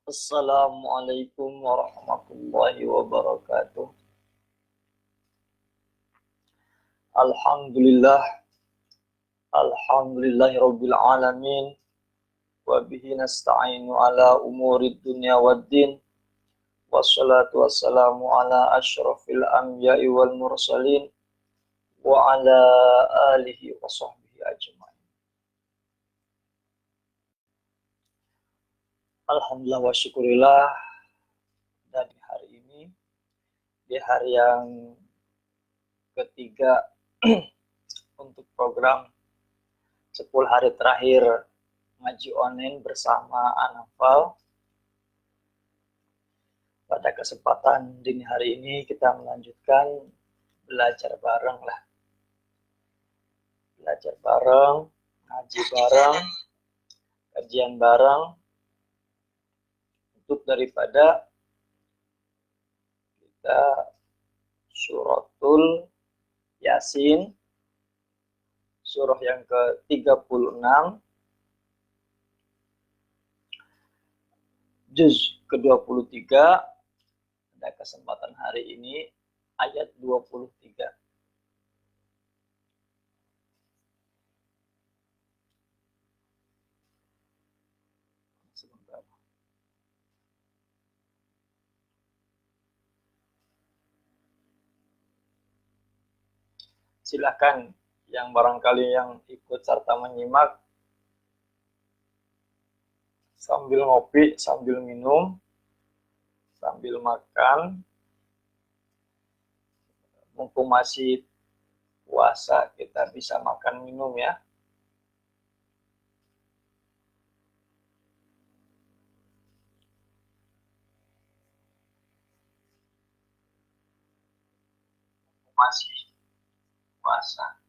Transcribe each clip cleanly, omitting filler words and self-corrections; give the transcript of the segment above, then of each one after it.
Assalamualaikum warahmatullahi wabarakatuh. Alhamdulillah, alhamdulillahirabbil alamin wa bihi nasta'inu ala umurid dunya waddin. Wassalatu wassalamu ala asyrafil anbiya'i wal mursalin wa ala alihi wa sahbihi ajmain. Alhamdulillah wa syukurillah, dan di hari ini, di hari yang ketiga untuk program 10 hari terakhir ngaji online bersama Anafal. Pada kesempatan dini hari ini kita melanjutkan belajar bareng lah. Belajar bareng, ngaji bareng, kajian bareng, untuk daripada kita suratul Yasin, surah yang ke-36, juz ke-23, pada kesempatan hari ini ayat 23. Sebentar. Silakan yang barangkali yang ikut serta menyimak sambil ngopi, sambil minum, sambil makan. Mumpung masih puasa, kita bisa makan minum ya. Masih puasa.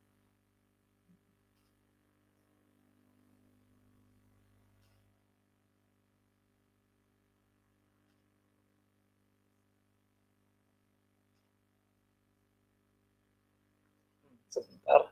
Sebentar.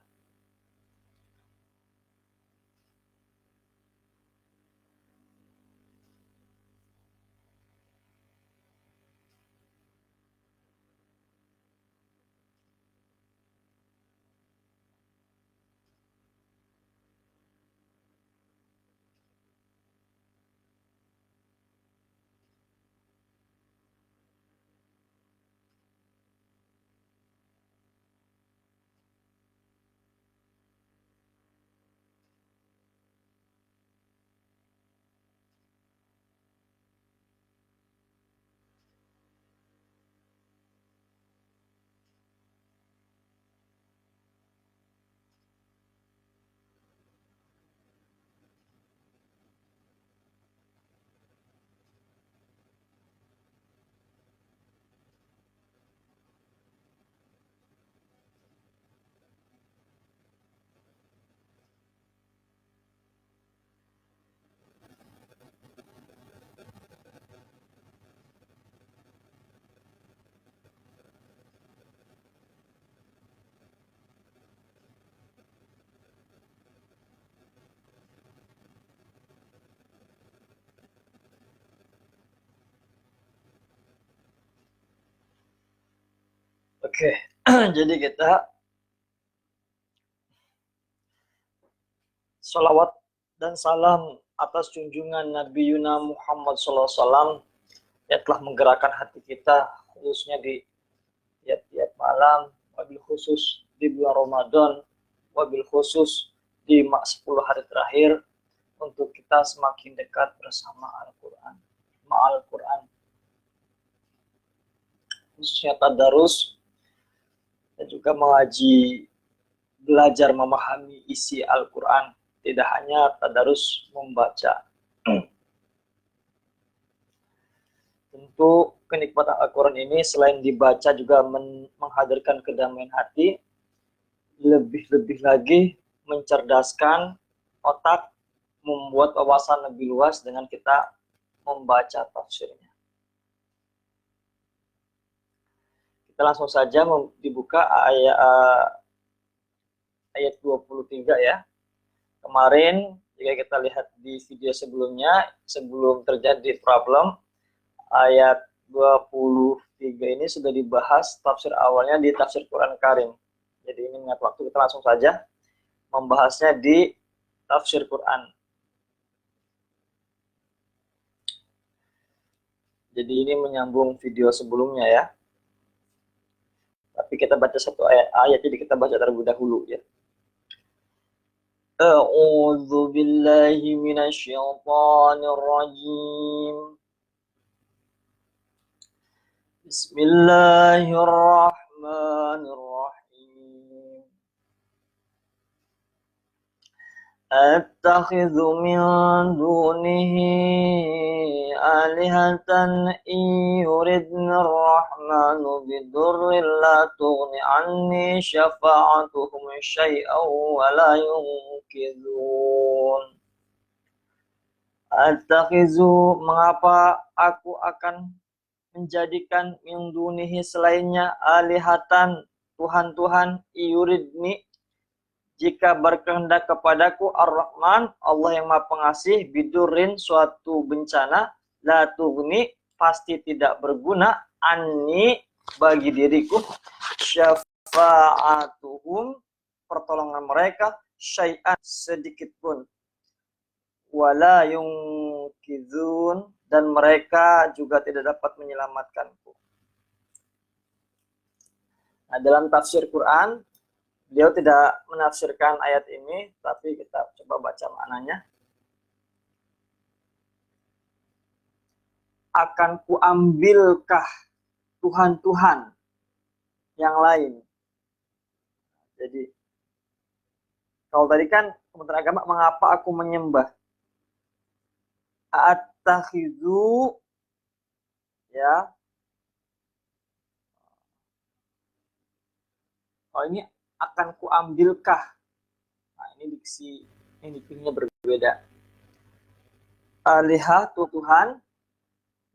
Oke, jadi kita salawat dan salam atas junjungan Nabi Yuna Muhammad SAW yang telah menggerakkan hati kita, khususnya di tiap-tiap malam, wabil khusus di bulan Ramadan, wabil khusus di 10 hari terakhir, untuk kita semakin dekat bersama Al-Quran, ma'al Quran, khususnya tadarus, dan juga mengaji, belajar memahami isi Al-Quran, tidak hanya tadarus membaca. Tentu kenikmatan Al-Quran ini selain dibaca juga menghadirkan kedamaian hati, lebih-lebih lagi mencerdaskan otak, membuat wawasan lebih luas dengan kita membaca tafsirnya. Kita langsung saja dibuka ayat 23 ya. Kemarin Jika kita lihat di video sebelumnya, sebelum terjadi problem, ayat 23 ini sudah dibahas tafsir awalnya di tafsir Quran Karim. Jadi ini mengingat waktu, kita langsung saja membahasnya di tafsir Quran. Jadi ini menyambung video sebelumnya ya. Tapi kita baca satu ayat, jadi kita baca terlebih dahulu ya. A'udzu billahi minasyaitonir rajim. Bismillahirrahmanirrahim. Attakhidhu min dunihi alihatan yuridnir rahmanu bidurrin la tughni anni syafa'atuhum syai'an wa la yunqidhun. Attakhidhu, mengapa aku akan menjadikan min dunihi selainnya alihatan Tuhan-Tuhan yuridni, jika berkehendak kepadaku Ar-Rahman, Allah yang Maha Pengasih, bidurin, suatu bencana, la tughni, pasti tidak berguna, anni, bagi diriku, syafa'atuhum, pertolongan mereka, syai'an, sedikit pun, wala yungkizun, dan mereka juga tidak dapat menyelamatkanku. Nah, dalam tafsir Quran, beliau tidak menafsirkan ayat ini, tapi kita coba baca maknanya. Akan kuambilkah Tuhan-Tuhan yang lain? Jadi, kalau tadi kan Kementerian Agama, mengapa aku menyembah? Attakhidhu, ya. Oh, ini akan kuambilkah. Nah, ini diktinya berbeda. Alihah, Tuhan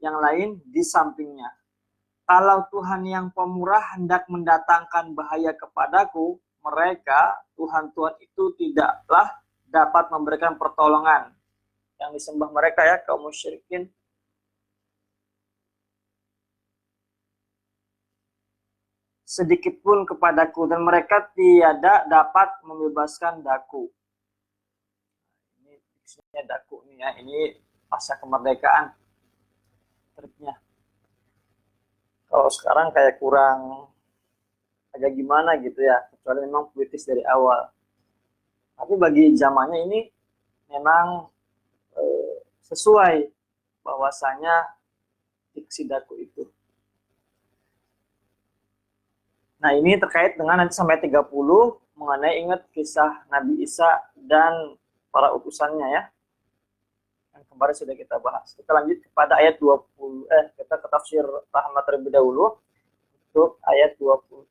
yang lain di sampingnya. Kalau Tuhan yang pemurah hendak mendatangkan bahaya kepadaku, mereka, Tuhan-Tuhan itu tidaklah dapat memberikan pertolongan. Yang disembah mereka ya, kaum musyrikin. Sedikit pun kepadaku, dan mereka tiada dapat membebaskan daku. Ini diksinya daku nih ya, ini pasca kemerdekaan triknya. Kalau sekarang kayak kurang agak gimana gitu ya, kecuali memang puitis dari awal. Tapi bagi zamannya ini memang sesuai bahwasanya diksi daku itu. Nah, ini terkait dengan nanti sampai 30 mengenai ingat kisah Nabi Isa dan para utusannya ya. Yang kemarin sudah kita bahas. Kita lanjut kepada ayat 20, kita ke tafsir Rahmat terlebih dahulu untuk ayat 23.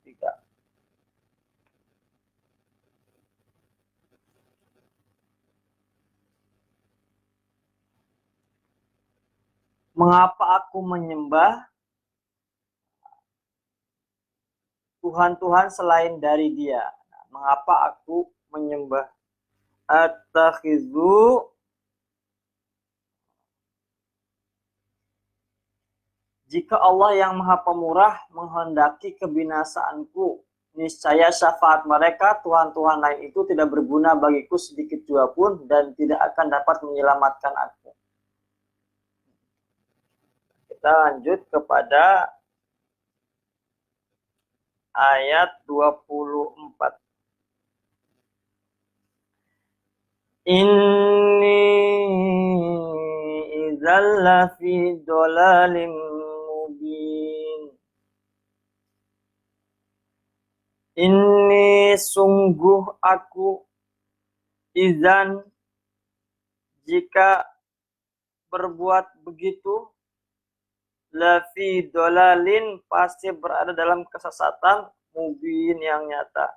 Mengapa aku menyembah Tuhan-Tuhan selain dari Dia? Nah, mengapa aku menyembah? Attakhidhu, jika Allah yang Maha Pemurah menghendaki kebinasaanku, niscaya syafaat mereka, Tuhan-Tuhan lain itu tidak berguna bagiku sedikit jua pun, dan tidak akan dapat menyelamatkan aku. Kita lanjut kepada ayat 24. Inni idzal lafi dhalalim mubin. Inni, sungguh aku, idzan, jika berbuat begitu, lafi dolalin, pasti berada dalam kesesatan, mubin, yang nyata.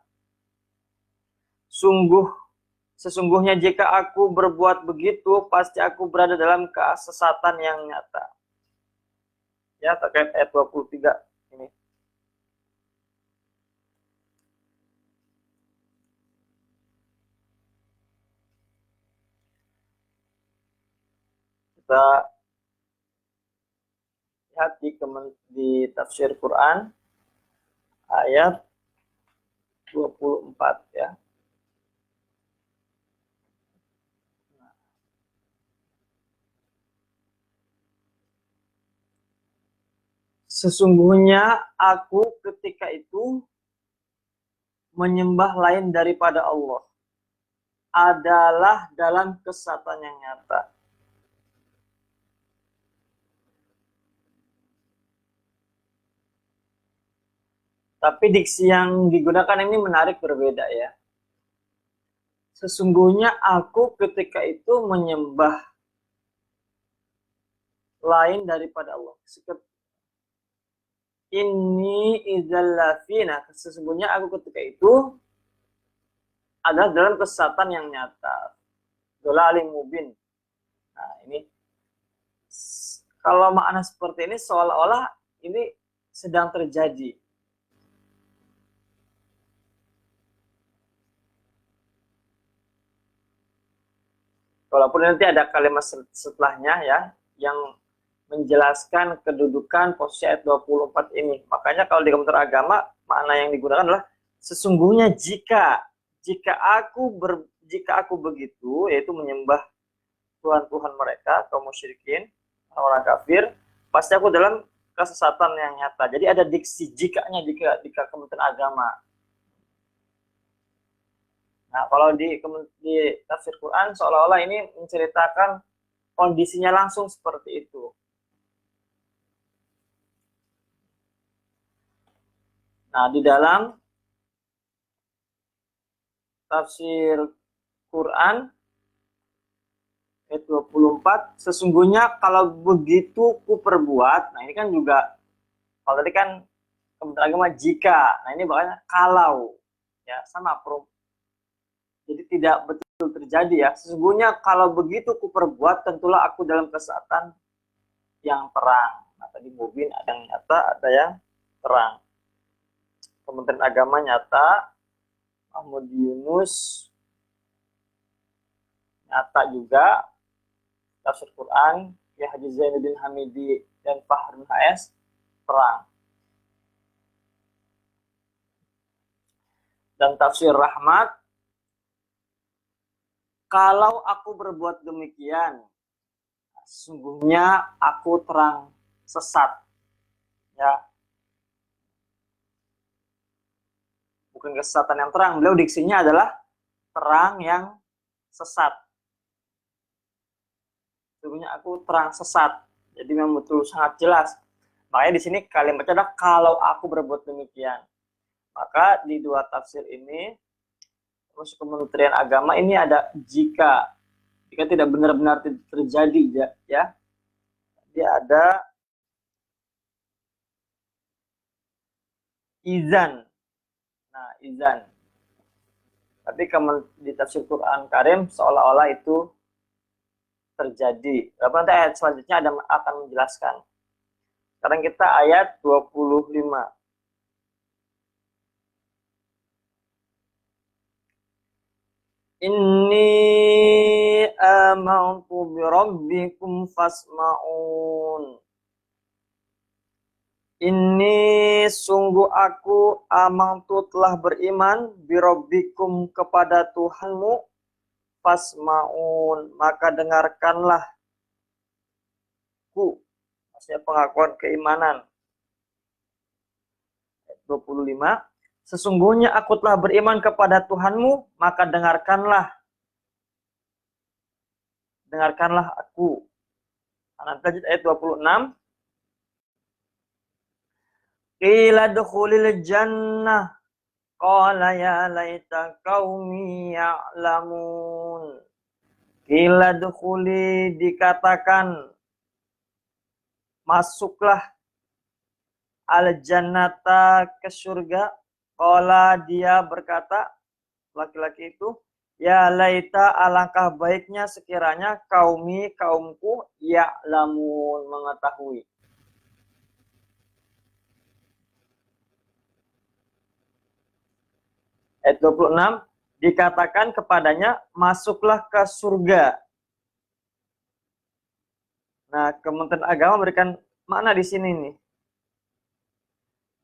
Sesungguhnya jika aku berbuat begitu, pasti aku berada dalam kesesatan yang nyata. Ya, terkait ayat 23 ini. kita lihat di tafsir Quran ayat 24 ya. Sesungguhnya aku ketika itu menyembah lain daripada Allah adalah dalam kesesatan yang nyata. Tapi diksi yang digunakan ini menarik, berbeda ya. Sesungguhnya aku ketika itu menyembah lain daripada Allah. Ini idzallafina. Sesungguhnya aku ketika itu adalah dalam kesesatan yang nyata. Dhalalim mubin. Nah, ini kalau makna seperti ini seolah-olah ini sedang terjadi. Walaupun nanti ada kalimat setelahnya ya yang menjelaskan kedudukan posisi ayat 24 ini. Makanya kalau di Komentar Agama makna yang digunakan adalah sesungguhnya jika aku begitu, yaitu menyembah Tuhan-Tuhan mereka kaum musyrikin, orang kafir, pasti aku dalam kesesatan yang nyata. Jadi ada diksi jikanya jika Kementerian Agama. Nah, kalau di tafsir Quran seolah-olah ini menceritakan kondisinya langsung seperti itu. Nah, di dalam tafsir Quran ayat 24, sesungguhnya kalau begitu ku perbuat. Nah, ini kan juga, kalau tadi kan Kementerian Agama jika. Nah, ini makanya kalau. Ya, sama jadi tidak betul terjadi ya. Sesungguhnya kalau begitu ku perbuat, tentulah aku dalam kesesatan yang terang. Nah, tadi mubin ada yang nyata, ada yang terang. Kementerian Agama nyata, Mahmud Yunus nyata juga, tafsir Quran ya Haji Zainuddin Hamidi dan Fahrul HS terang. Dan tafsir Rahmat, kalau aku berbuat demikian, sesungguhnya aku terang sesat. Ya. Bukan kesesatan yang terang, beliau diksinya adalah terang yang sesat. Sesungguhnya aku terang sesat. Jadi memang betul sangat jelas. Makanya di sini kalimatnya adalah kalau aku berbuat demikian. Maka di dua tafsir ini, terus Kementerian Agama ini ada jika tidak benar-benar terjadi ya. Dia ada izan. Nah, izan. Tapi di tafsir Quran Karim seolah-olah itu terjadi. Lalu nanti ayat selanjutnya akan menjelaskan. Sekarang kita ayat 25. Inni amantu birabbikum fasma'un. Ini sungguh aku amantu telah beriman birabbikum kepada Tuhanmu fasma'un, maka dengarkanlah ku. Maksudnya pengakuan keimanan. 25. Sesungguhnya aku telah beriman kepada Tuhanmu, maka dengarkanlah aku. Nanti lanjut ayat 26. Qila dukhulil jannah qala ya laita qaumi ya'lamun. Qila dukhuli, dikatakan masuklah al-jannata, ke surga. Qala, dia berkata, laki-laki itu, ya laita, alangkah baiknya sekiranya kaumku ya'lamun, mengetahui. Ayat 26, dikatakan kepadanya, masuklah ke surga. Nah, Kementerian Agama memberikan makna di sini nih.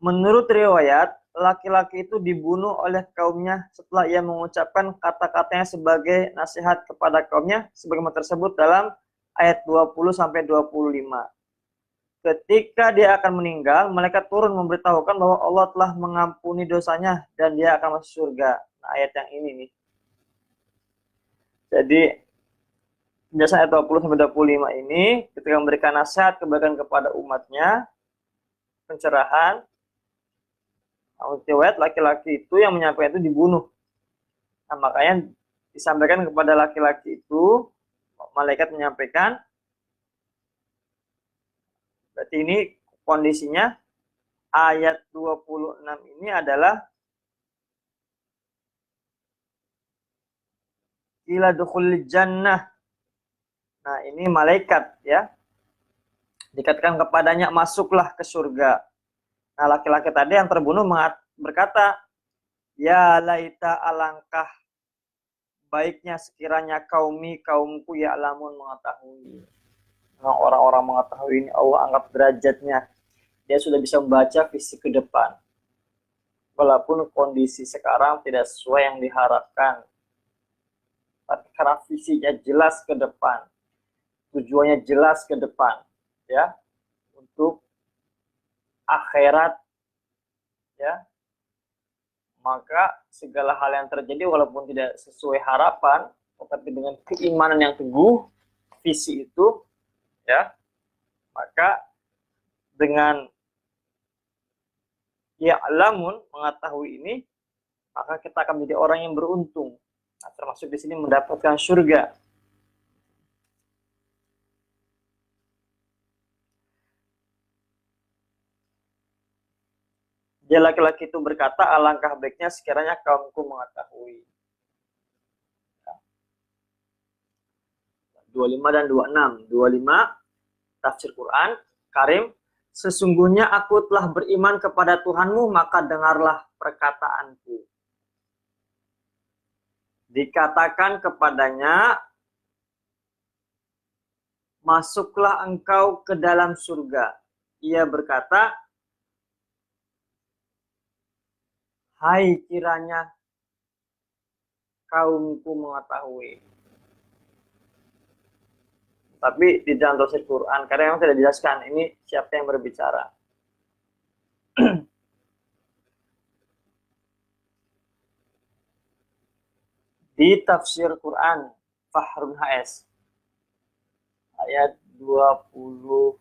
Menurut riwayat, laki-laki itu dibunuh oleh kaumnya setelah ia mengucapkan kata-katanya sebagai nasihat kepada kaumnya sebagaimana tersebut dalam ayat 20 sampai 25. Ketika dia akan meninggal, malaikat turun memberitahukan bahwa Allah telah mengampuni dosanya dan dia akan masuk surga. Nah, ayat yang ini nih. Jadi penjelasan ayat 20 sampai 25 ini ketika memberikan nasihat kebaikan kepada umatnya, pencerahan, riwayat laki-laki itu yang menyampaikan itu dibunuh. Nah, makanya disampaikan kepada laki-laki itu, malaikat menyampaikan, berarti ini kondisinya ayat 26 ini adalah ila dukhul jannah. Nah, ini malaikat ya. Dikatakan kepadanya masuklah ke surga. Nah, laki-laki tadi yang terbunuh berkata, ya laita alangkah baiknya sekiranya kaumku ya alamun mengetahui. Nah, orang-orang mengetahui ini Allah anggap derajatnya. Dia sudah bisa membaca visi ke depan. Walaupun kondisi sekarang tidak sesuai yang diharapkan. Tapi karena visinya jelas ke depan. Tujuannya jelas ke depan. Ya, untuk akhirat. Ya, maka segala hal yang terjadi walaupun tidak sesuai harapan, tetapi dengan keimanan yang teguh, visi itu, ya, maka dengan ya'lamun mengetahui ini, maka kita akan menjadi orang yang beruntung. Nah, termasuk di sini mendapatkan surga. Dia laki-laki itu berkata, alangkah baiknya sekiranya kaumku mengetahui. 25 dan 26. 25, tafsir Quran, Karim, sesungguhnya aku telah beriman kepada Tuhanmu, maka dengarlah perkataanku. Dikatakan kepadanya, masuklah engkau ke dalam surga. Ia berkata, hai kiranya kaumku mengetahui. Tapi di dalam tafsir Quran, karena memang tidak dijelaskan ini siapa yang berbicara. Di tafsir Quran, Fahrul HS, ayat 25.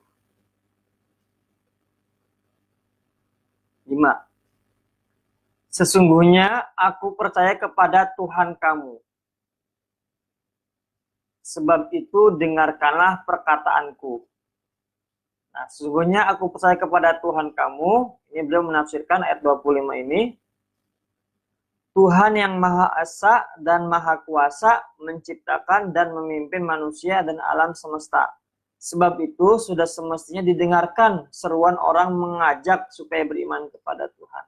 Sesungguhnya aku percaya kepada Tuhan kamu. Sebab itu dengarkanlah perkataanku. Nah, sesungguhnya aku percaya kepada Tuhan kamu. Ini beliau menafsirkan ayat 25 ini. Tuhan yang Maha Esa dan Maha Kuasa menciptakan dan memimpin manusia dan alam semesta. Sebab itu sudah semestinya didengarkan seruan orang mengajak supaya beriman kepada Tuhan.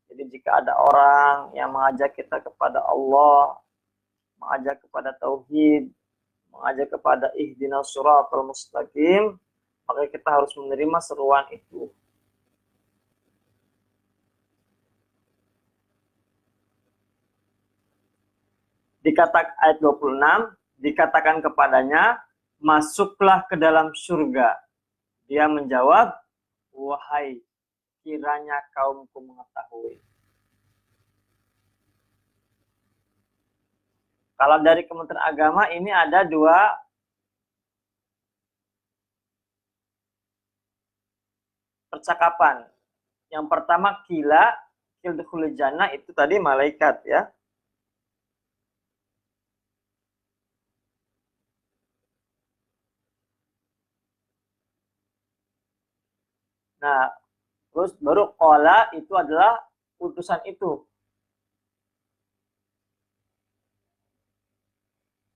Jadi jika ada orang yang mengajak kita kepada Allah, mengajak kepada tauhid, mengajak kepada ihdinas shiratal mustaqim, maka kita harus menerima seruan itu. Dikatakan ayat 26, dikatakan kepadanya, masuklah ke dalam surga. Dia menjawab, wahai kiranya kaumku mengetahui. Kalau dari Kementerian Agama ini ada dua percakapan. Yang pertama kila, kildukhul jannah itu tadi malaikat ya. Nah, terus baru qala itu adalah utusan itu.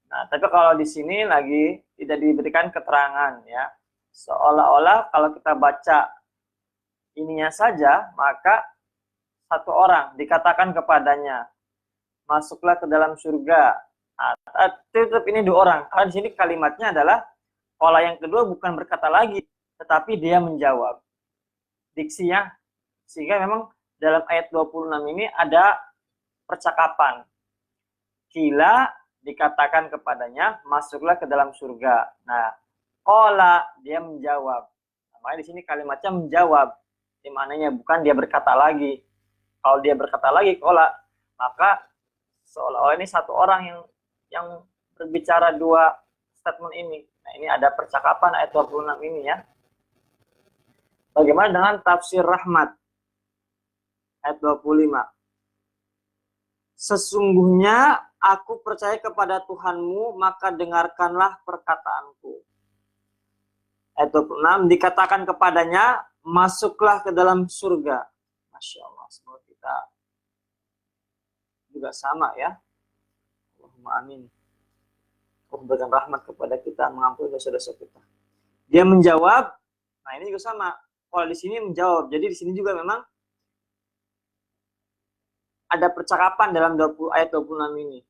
Nah, tapi kalau di sini lagi tidak diberikan keterangan ya. Seolah-olah kalau kita baca ininya saja, maka satu orang dikatakan kepadanya, masuklah ke dalam surga. Nah, tetap ini dua orang. Karena di sini kalimatnya adalah Qala yang kedua bukan berkata lagi, tetapi dia menjawab. Diksinya, sehingga memang dalam ayat 26 ini ada percakapan. Kila dikatakan kepadanya, masuklah ke dalam surga. Nah, qala dia menjawab. Makanya di sini kalimatnya menjawab. Di mananya bukan dia berkata lagi. Kalau dia berkata lagi qala, maka seolah-olah ini satu orang yang berbicara dua statement ini. Nah, ini ada percakapan ayat 26 ini ya. Bagaimana dengan tafsir rahmat? Ayat 25. Sesungguhnya aku percaya kepada Tuhanmu, maka dengarkanlah perkataanku. Ayat 26 dikatakan kepadanya, masuklah ke dalam surga. Masya Allah, semoga kita juga sama ya. Allahumma amin. Allah berikan rahmat kepada kita, mengampuni dosa-dosa kita. Dia menjawab, nah ini juga sama. Kalau di sini menjawab, jadi di sini juga memang ada percakapan dalam ayat 26 ini.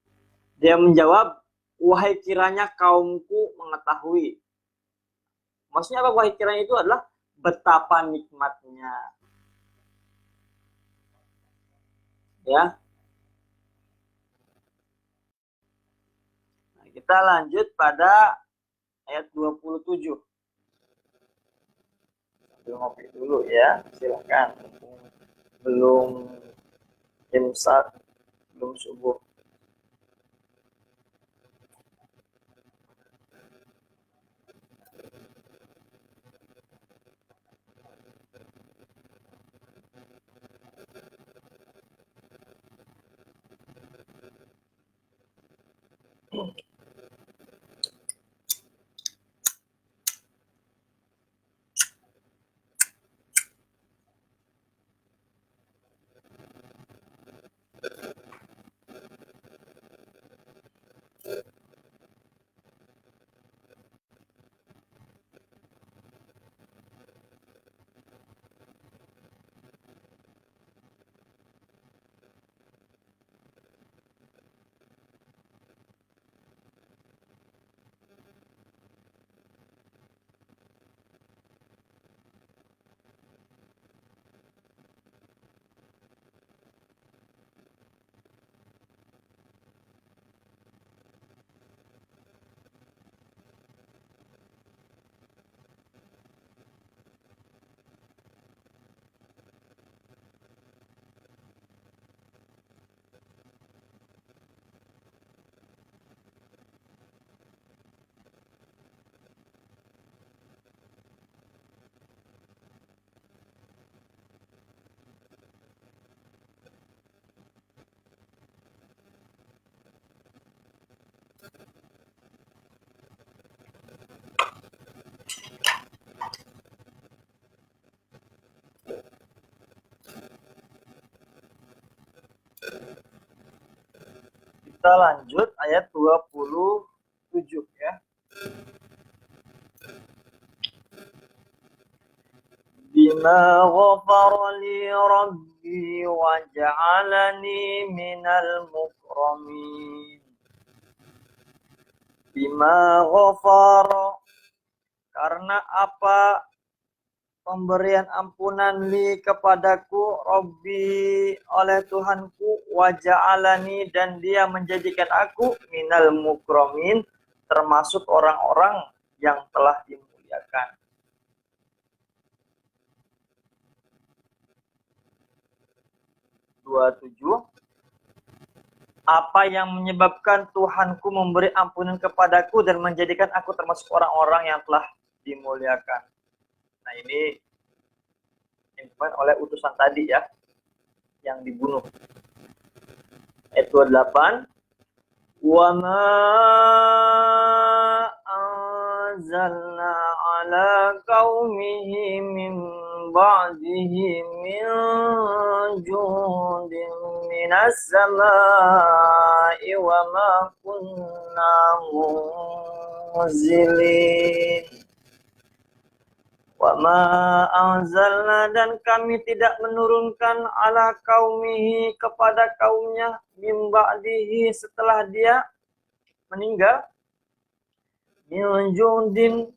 Dia menjawab, wahai kiranya kaumku mengetahui. Maksudnya apa wahai kiranya itu adalah betapa nikmatnya. Ya. Nah, kita lanjut pada ayat 27. Sambil ngopi dulu ya, silakan. Belum imsak, belum subuh. Kita lanjut ayat 27 ya. Bima ghafara li rabbi wa ja'alani minal mukramin. Bima ghafara, karena apa pemberian ampunan li kepadaku Rabbi oleh Tuhanku wa ja'alani, dan dia menjadikan aku minal mukramin, termasuk orang-orang yang telah dimuliakan. Apa yang menyebabkan Tuhanku memberi ampunan kepadaku dan menjadikan aku termasuk orang-orang yang telah dimuliakan. Nah, ini oleh utusan tadi ya, yang dibunuh. Ayat 28. Wa ma anzalna ala qaumihi min ba'dihi min jundin minas samai wa ma kunna munzilin. Wa ma anzalna, dan kami tidak menurunkan ala qaumihi kepada kaumnya min ba'dihi setelah dia meninggal min jundin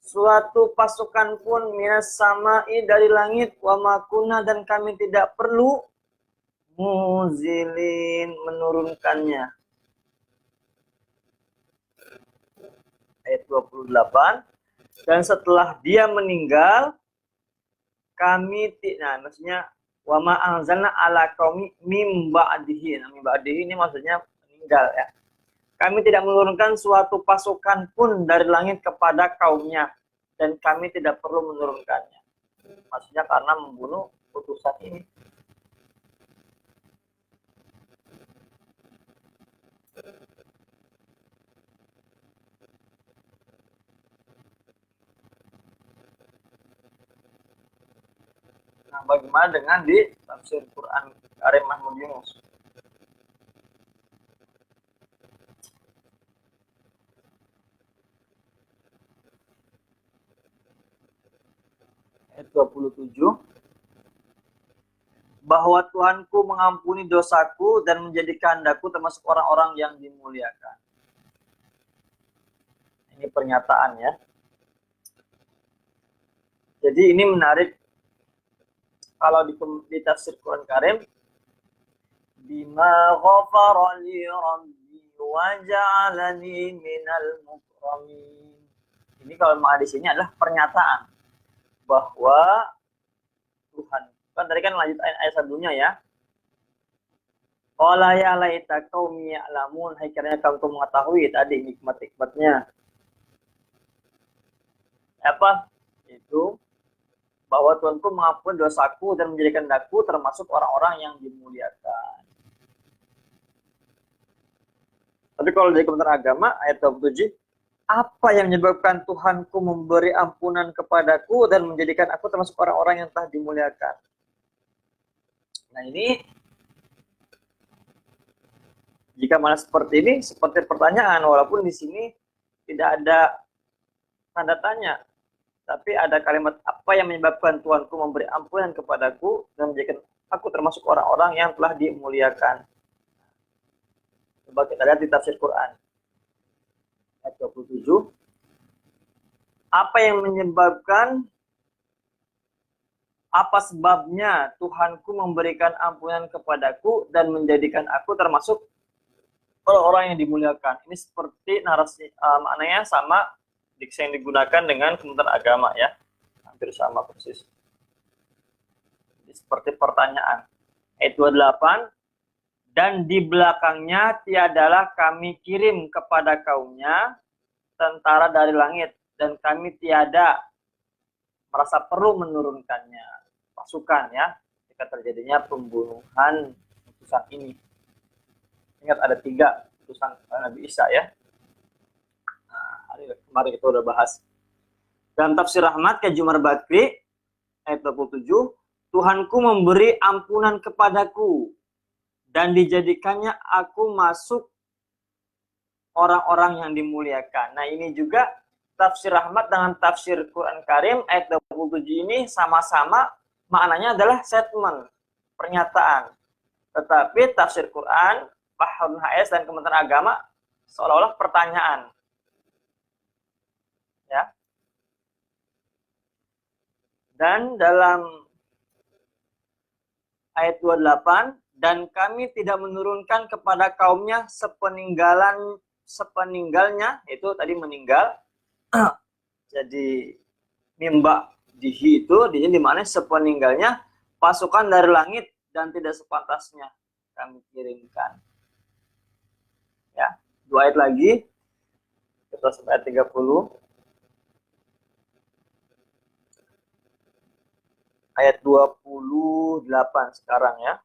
suatu pasukan pun minas sama'i dari langit, wa makuna dan kami tidak perlu muzilin menurunkannya. Ayat 28. Dan setelah dia meninggal, kami maksudnya wa ma anzalna ala qaumi mim ba'dihi. Mim ba'dihi ini maksudnya meninggal ya. Kami tidak menurunkan suatu pasukan pun dari langit kepada kaumnya dan kami tidak perlu menurunkannya. Maksudnya karena membunuh utusan ini. Nah, bagaimana dengan di tafsir Quran Karim Mahmud Yunus? Ayat 27. Bahwa Tuhanku mengampuni dosaku dan menjadikan daku termasuk orang-orang yang dimuliakan. Ini pernyataan ya. Jadi ini menarik. Kalau di tafsir Quran Karim, bima ghafara li rabbi wa ja'alani minal mukramin. Ini kalau di sini adalah pernyataan bahwa Tuhan. Kan tadi kan lanjut ayat sebelumnya ya. Qala ya laita qaumi ya'lamun, hai kiranya kaum mengetahui tadi nikmat-nikmatnya. Apa? Itu bahwa Tuhanku mengampuni dosaku dan menjadikan daku termasuk orang-orang yang dimuliakan. Tapi kalau dari Kementerian Agama ayat 27, apa yang menyebabkan Tuhanku memberi ampunan kepadaku dan menjadikan aku termasuk orang-orang yang telah dimuliakan? Nah ini, jika mana seperti ini, seperti pertanyaan, walaupun di sini tidak ada tanda tanya. Tapi ada kalimat apa yang menyebabkan Tuhanku memberi ampunan kepadaku dan menjadikan aku termasuk orang-orang yang telah dimuliakan. Coba kita lihat di tafsir Quran. Ayat 27. Apa yang menyebabkan, apa sebabnya Tuhanku memberikan ampunan kepadaku dan menjadikan aku termasuk orang-orang yang dimuliakan. Ini seperti narasi, maknanya sama diksi yang digunakan dengan Kementerian Agama ya, hampir sama persis. Seperti pertanyaan. Ayat 28, dan di belakangnya tiadalah kami kirim kepada kaumnya tentara dari langit dan kami tiada merasa perlu menurunkannya pasukan ya jika terjadinya pembunuhan utusan ini. Ingat ada 3 utusan Nabi Isa ya. Kemarin kita udah bahas. Dalam tafsir Rahmat ke Jumar Bakri ayat 27, Tuhanku memberi ampunan kepadaku dan dijadikannya aku masuk orang-orang yang dimuliakan. Nah ini juga tafsir Rahmat dengan tafsir Quran Karim ayat 27 ini sama-sama maknanya adalah statement, pernyataan. Tetapi tafsir Quran, Bahrul HS dan Kementerian Agama seolah-olah pertanyaan. Ya. Dan dalam ayat 28, dan kami tidak menurunkan kepada kaumnya sepeninggalnya, itu tadi meninggal. Jadi mimba dihi itu dimana sepeninggalnya pasukan dari langit dan tidak sepantasnya kami kirimkan. Ya, 2 ayat lagi. Kita sampai ayat 30. Ayat 28 sekarang ya.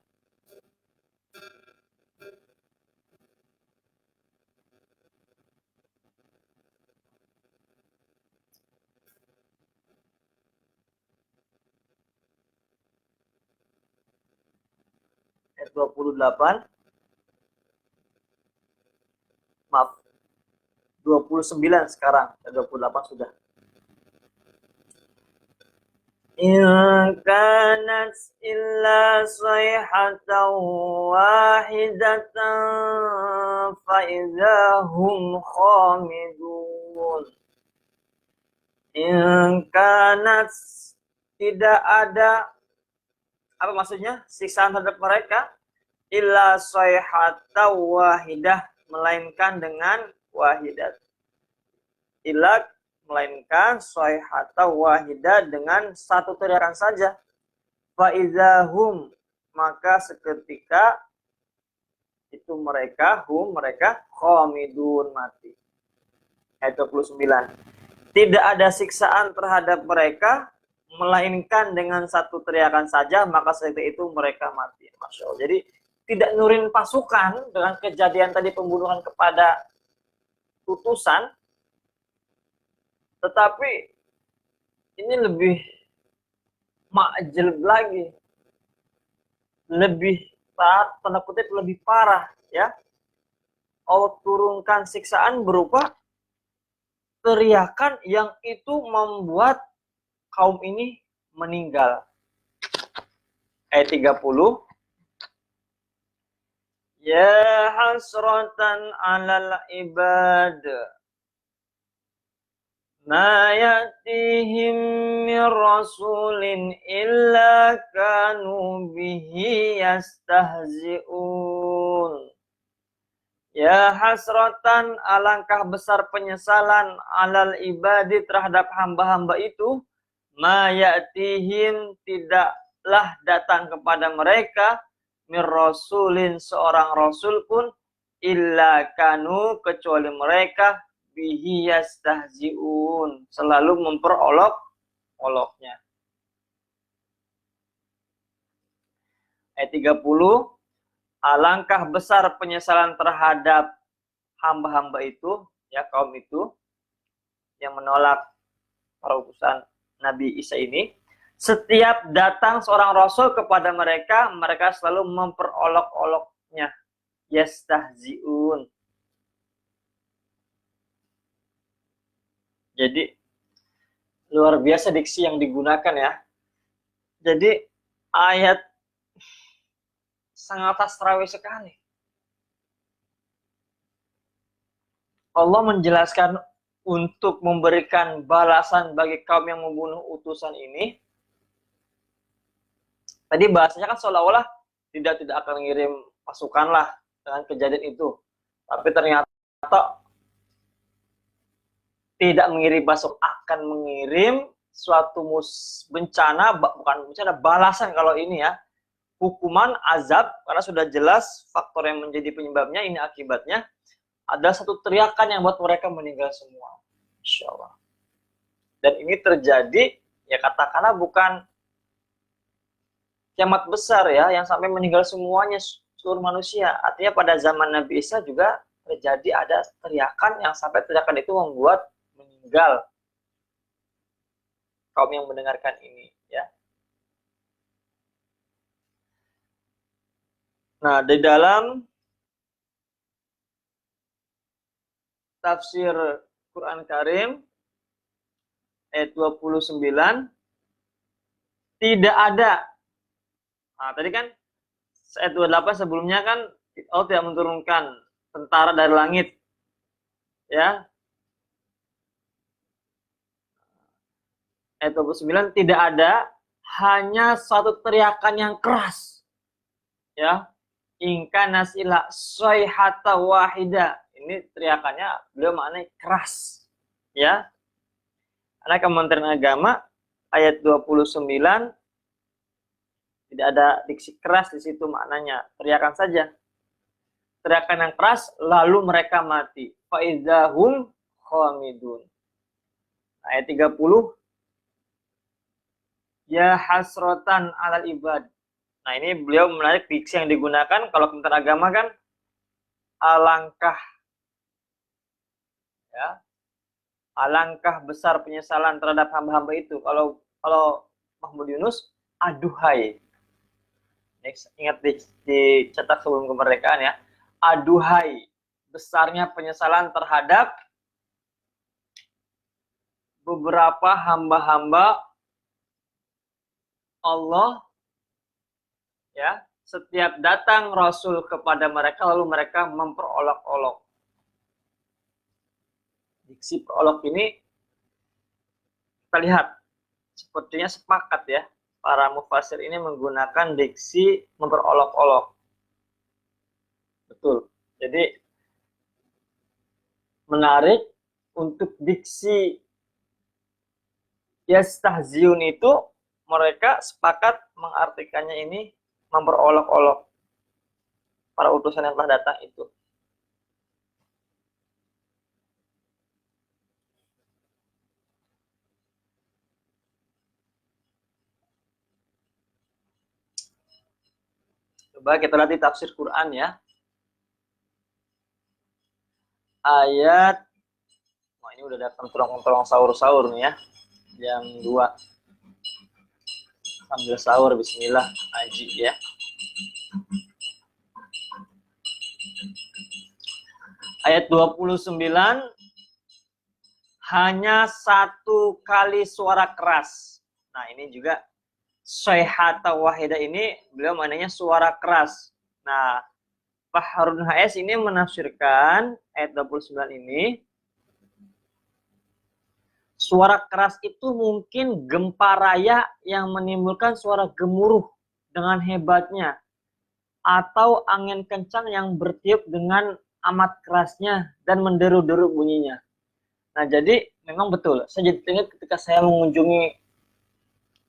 Ayat 28. Maaf. 29 sekarang. Ayat 28 sudah. In kanat illa sayhatan wahidatan fa idza hum khamidun. In kanat, tidak ada, apa maksudnya, siksaan terhadap mereka, illa sayhata wahidah, melainkan dengan wahidat. Illa, melainkan sayhata wahidah, dengan satu teriakan saja. Faizahum, maka seketika itu mereka, mereka khamidun, mati. Ayat 29. Tidak ada siksaan terhadap mereka, melainkan dengan satu teriakan saja, maka seketika itu mereka mati. Masya Allah. Jadi tidak nurin pasukan dengan kejadian tadi pembunuhan kepada utusan, tetapi ini lebih makjel lagi, lebih tanda kutip lebih parah, ya. Allah turunkan siksaan berupa teriakan yang itu membuat kaum ini meninggal. Ayat 30. Ya hasratan 'alal ibad ma ya'tihim min rasulin illa kanu bihi yastahzi'un. Ya hasratan, alangkah besar penyesalan, 'alal ibadi, terhadap hamba-hamba itu, ma ya'tihim, tidaklah datang kepada mereka, mir rasulin, seorang rasul pun, illa kanu, kecuali mereka, bihi yastahzi'un, selalu memperolok-oloknya. Ayat 30. Alangkah besar penyesalan terhadap hamba-hamba itu, ya, kaum itu yang menolak para utusan Nabi Isa ini. Setiap datang seorang rasul kepada mereka, mereka selalu memperolok-oloknya. Yastahzi'un. Jadi luar biasa diksi yang digunakan, ya. Jadi ayat sangat sastrawi sekali. Allah menjelaskan untuk memberikan balasan bagi kaum yang membunuh utusan ini. Tadi bahasanya kan seolah-olah tidak akan mengirim pasukan lah dengan kejadian itu. Tapi ternyata tidak mengirim pasukan, akan mengirim suatu bencana, bukan bencana, balasan kalau ini, ya. Hukuman, azab, karena sudah jelas faktor yang menjadi penyebabnya, ini akibatnya. Ada satu teriakan yang buat mereka meninggal semua. Insya Allah. Dan ini terjadi, ya katakanlah bukan kiamat besar, ya, yang sampai meninggal semuanya seluruh manusia. Artinya pada zaman Nabi Isa juga terjadi ada teriakan yang sampai teriakan itu membuat meninggal kaum yang mendengarkan ini, ya. Nah, di dalam tafsir Quran Karim ayat 29 tidak ada. Nah, tadi kan ayat 28 sebelumnya kan Allah tidak menurunkan tentara dari langit, ya. Ayat 29 tidak ada, hanya satu teriakan yang keras, ya. Ingka nasila sayhata wahida. Ini teriakannya beliau maknanya keras, ya. Karena Kementerian Agama ayat 29 tidak ada diksi keras di situ, maknanya teriakan saja. Teriakan yang keras lalu mereka mati. Faizahum khamidun. Ayat 30. Ya hasrotan 'alal ibad. Nah, ini beliau menarik diksi yang digunakan. Kalau Kementerian Agama kan alangkah, ya, alangkah besar penyesalan terhadap hamba-hamba itu. Kalau Mahmud Yunus, aduhai. Ingat dicetak sebelum kemerdekaan, ya. Aduhai, besarnya penyesalan terhadap beberapa hamba-hamba Allah, ya. Setiap datang Rasul kepada mereka, lalu mereka memperolok-olok. Diksi perolok ini kita lihat sepertinya sepakat ya, para mufasir ini menggunakan diksi memperolok-olok. Betul. Jadi menarik untuk diksi yastahziun itu mereka sepakat mengartikannya ini memperolok-olok para utusan yang telah datang itu. Coba kita lihat di tafsir Quran ya. Ayat, wah ini udah datang tolong sahur-sahur nih ya. Jam 2. Sambil sahur, bismillah, aji ya. Ayat 29, hanya satu kali suara keras. Nah ini juga sayhata wahidah ini beliau maknanya suara keras. Nah Pak Harun HS ini menafsirkan ayat 29 ini, suara keras itu mungkin gempa raya yang menimbulkan suara gemuruh dengan hebatnya, atau angin kencang yang bertiup dengan amat kerasnya dan menderu-deru bunyinya. Nah jadi memang betul, saya jadi ingat ketika saya mengunjungi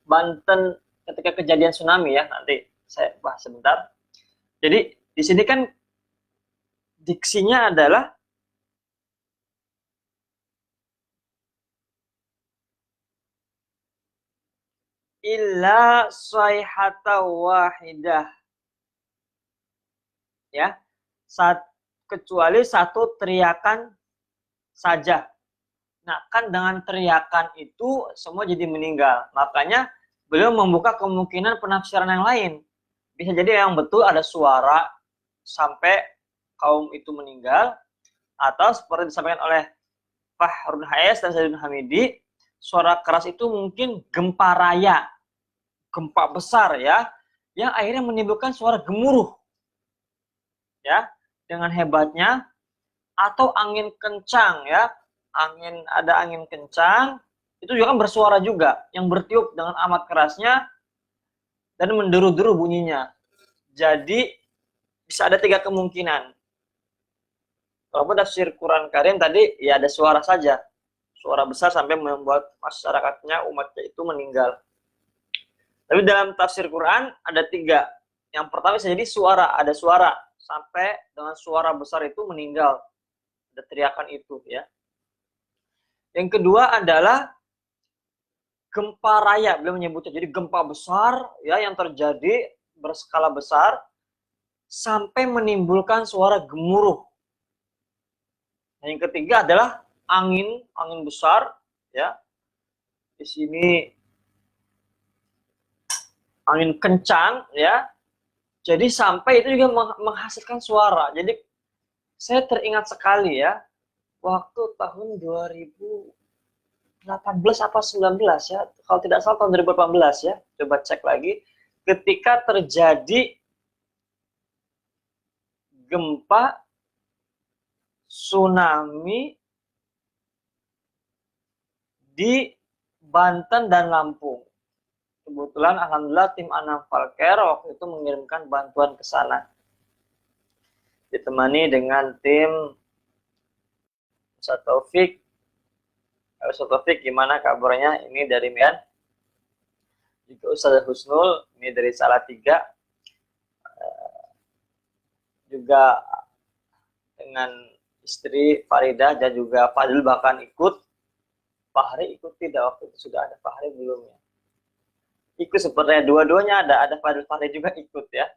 Banten ketika kejadian tsunami ya, nanti saya bahas sebentar. Jadi di sini kan diksinya adalah illa sayhata wahidah. Ya. Kecuali satu teriakan saja. Nah, kan dengan teriakan itu semua jadi meninggal. Makanya beliau membuka kemungkinan penafsiran yang lain. Bisa jadi yang betul ada suara sampai kaum itu meninggal, atau seperti disampaikan oleh Pak Harun HS dan Sayyidun Hamidi, suara keras itu mungkin gempa raya, gempa besar ya, yang akhirnya menimbulkan suara gemuruh ya dengan hebatnya, atau angin kencang ya, ada angin kencang itu juga kan bersuara juga yang bertiup dengan amat kerasnya dan menderu-deru bunyinya. Jadi bisa ada 3 kemungkinan. Walaupun tafsir Quran Karim tadi ya ada suara saja, suara besar sampai membuat masyarakatnya, umatnya itu meninggal. Tapi dalam tafsir Quran ada 3. Yang pertama bisa jadi suara, ada suara sampai dengan suara besar itu meninggal, ada teriakan itu ya. Yang kedua adalah gempa raya, beliau menyebutnya, jadi gempa besar ya yang terjadi berskala besar sampai menimbulkan suara gemuruh. Yang ketiga adalah angin besar ya. Di sini angin kencang ya. Jadi sampai itu juga menghasilkan suara. Jadi saya teringat sekali ya, waktu tahun 2018 apa 19 ya, kalau tidak salah tahun 2018 ya, coba cek lagi, ketika terjadi gempa tsunami di Banten dan Lampung. Kebetulan alhamdulillah tim Anam Falker waktu itu mengirimkan bantuan ke sana, ditemani dengan tim Ustaz Taufik. Ustaz Taufik gimana kabarnya? Ini dari Medan. Juga Ustaz Husnul, ini dari Salatiga. Juga dengan istri Faridah dan juga Fadil bahkan ikut. Fahri ikut tidak waktu itu, sudah ada Fahri belum ya? Ikut sepertinya, dua-duanya ada Fahri juga ikut ya.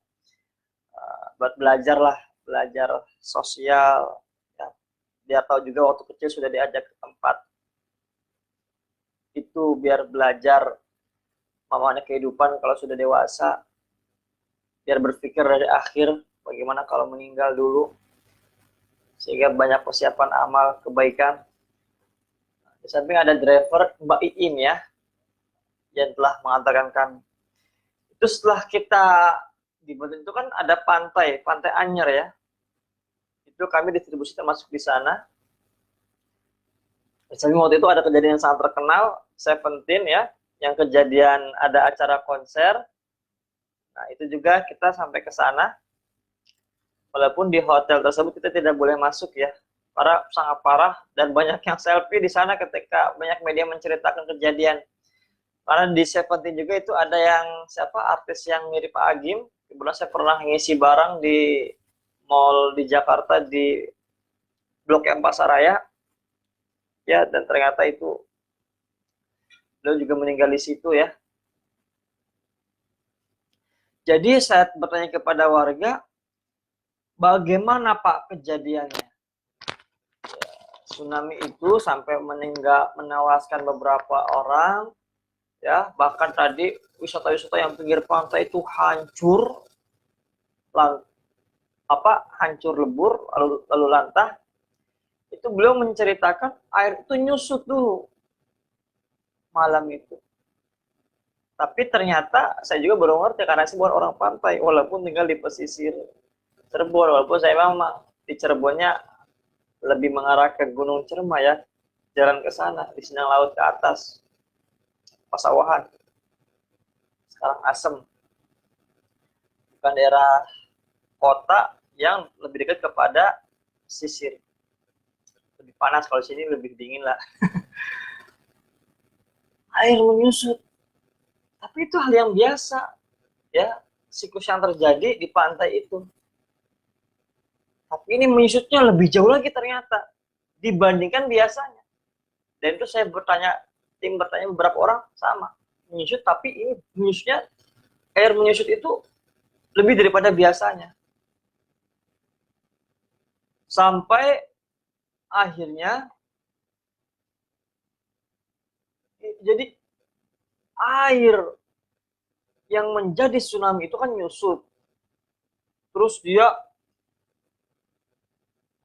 Buat belajar sosial ya. Dia tahu juga waktu kecil sudah diajak ke tempat itu biar belajar makna kehidupan kalau sudah dewasa, biar berpikir dari akhir bagaimana kalau meninggal dulu, sehingga banyak persiapan amal kebaikan. Di samping ada driver Mbak Iin ya, yang telah mengantarkan kami. Itu setelah kita di Banten itu kan ada pantai Anyer ya. Itu kami distribusi termasuk di sana. Misalnya waktu itu ada kejadian yang sangat terkenal, Seventeen ya, yang kejadian ada acara konser. Nah, itu juga kita sampai ke sana. Walaupun di hotel tersebut kita tidak boleh masuk ya. Para sangat parah dan banyak yang selfie di sana ketika banyak media menceritakan kejadian. Karena di Seventeen juga itu ada yang siapa artis yang mirip Pak Agim. Kebetulan saya pernah ngisi barang di mall di Jakarta di Blok M Pasaraya. Ya, dan ternyata itu beliau juga meninggal di situ ya. Jadi saya bertanya kepada warga, bagaimana Pak kejadiannya? Tsunami itu sampai menewaskan beberapa orang, ya bahkan tadi wisata-wisata yang pinggir pantai itu hancur, hancur lebur, lalu lantah. Itu beliau menceritakan air itu nyusut dulu malam itu. Tapi ternyata saya juga baru ngerti karena saya bukan orang pantai, walaupun tinggal di pesisir Cirebon, walaupun saya memang di Cirebonnya lebih mengarah ke Gunung Cermai ya, jalan ke sana, di Sinang Laut ke atas, Pasawahan. Sekarang Asem, bukan daerah kota yang lebih dekat kepada pesisir. Lebih panas kalau sini, lebih dingin lah. Air menyusut. Tapi itu hal yang biasa, ya, siklus yang terjadi di pantai itu. Tapi ini menyusutnya lebih jauh lagi ternyata dibandingkan biasanya. Dan itu saya bertanya, tim bertanya beberapa orang sama menyusut, tapi ini menyusutnya, air menyusut itu lebih daripada biasanya. Sampai akhirnya jadi air yang menjadi tsunami itu kan nyusut. Terus dia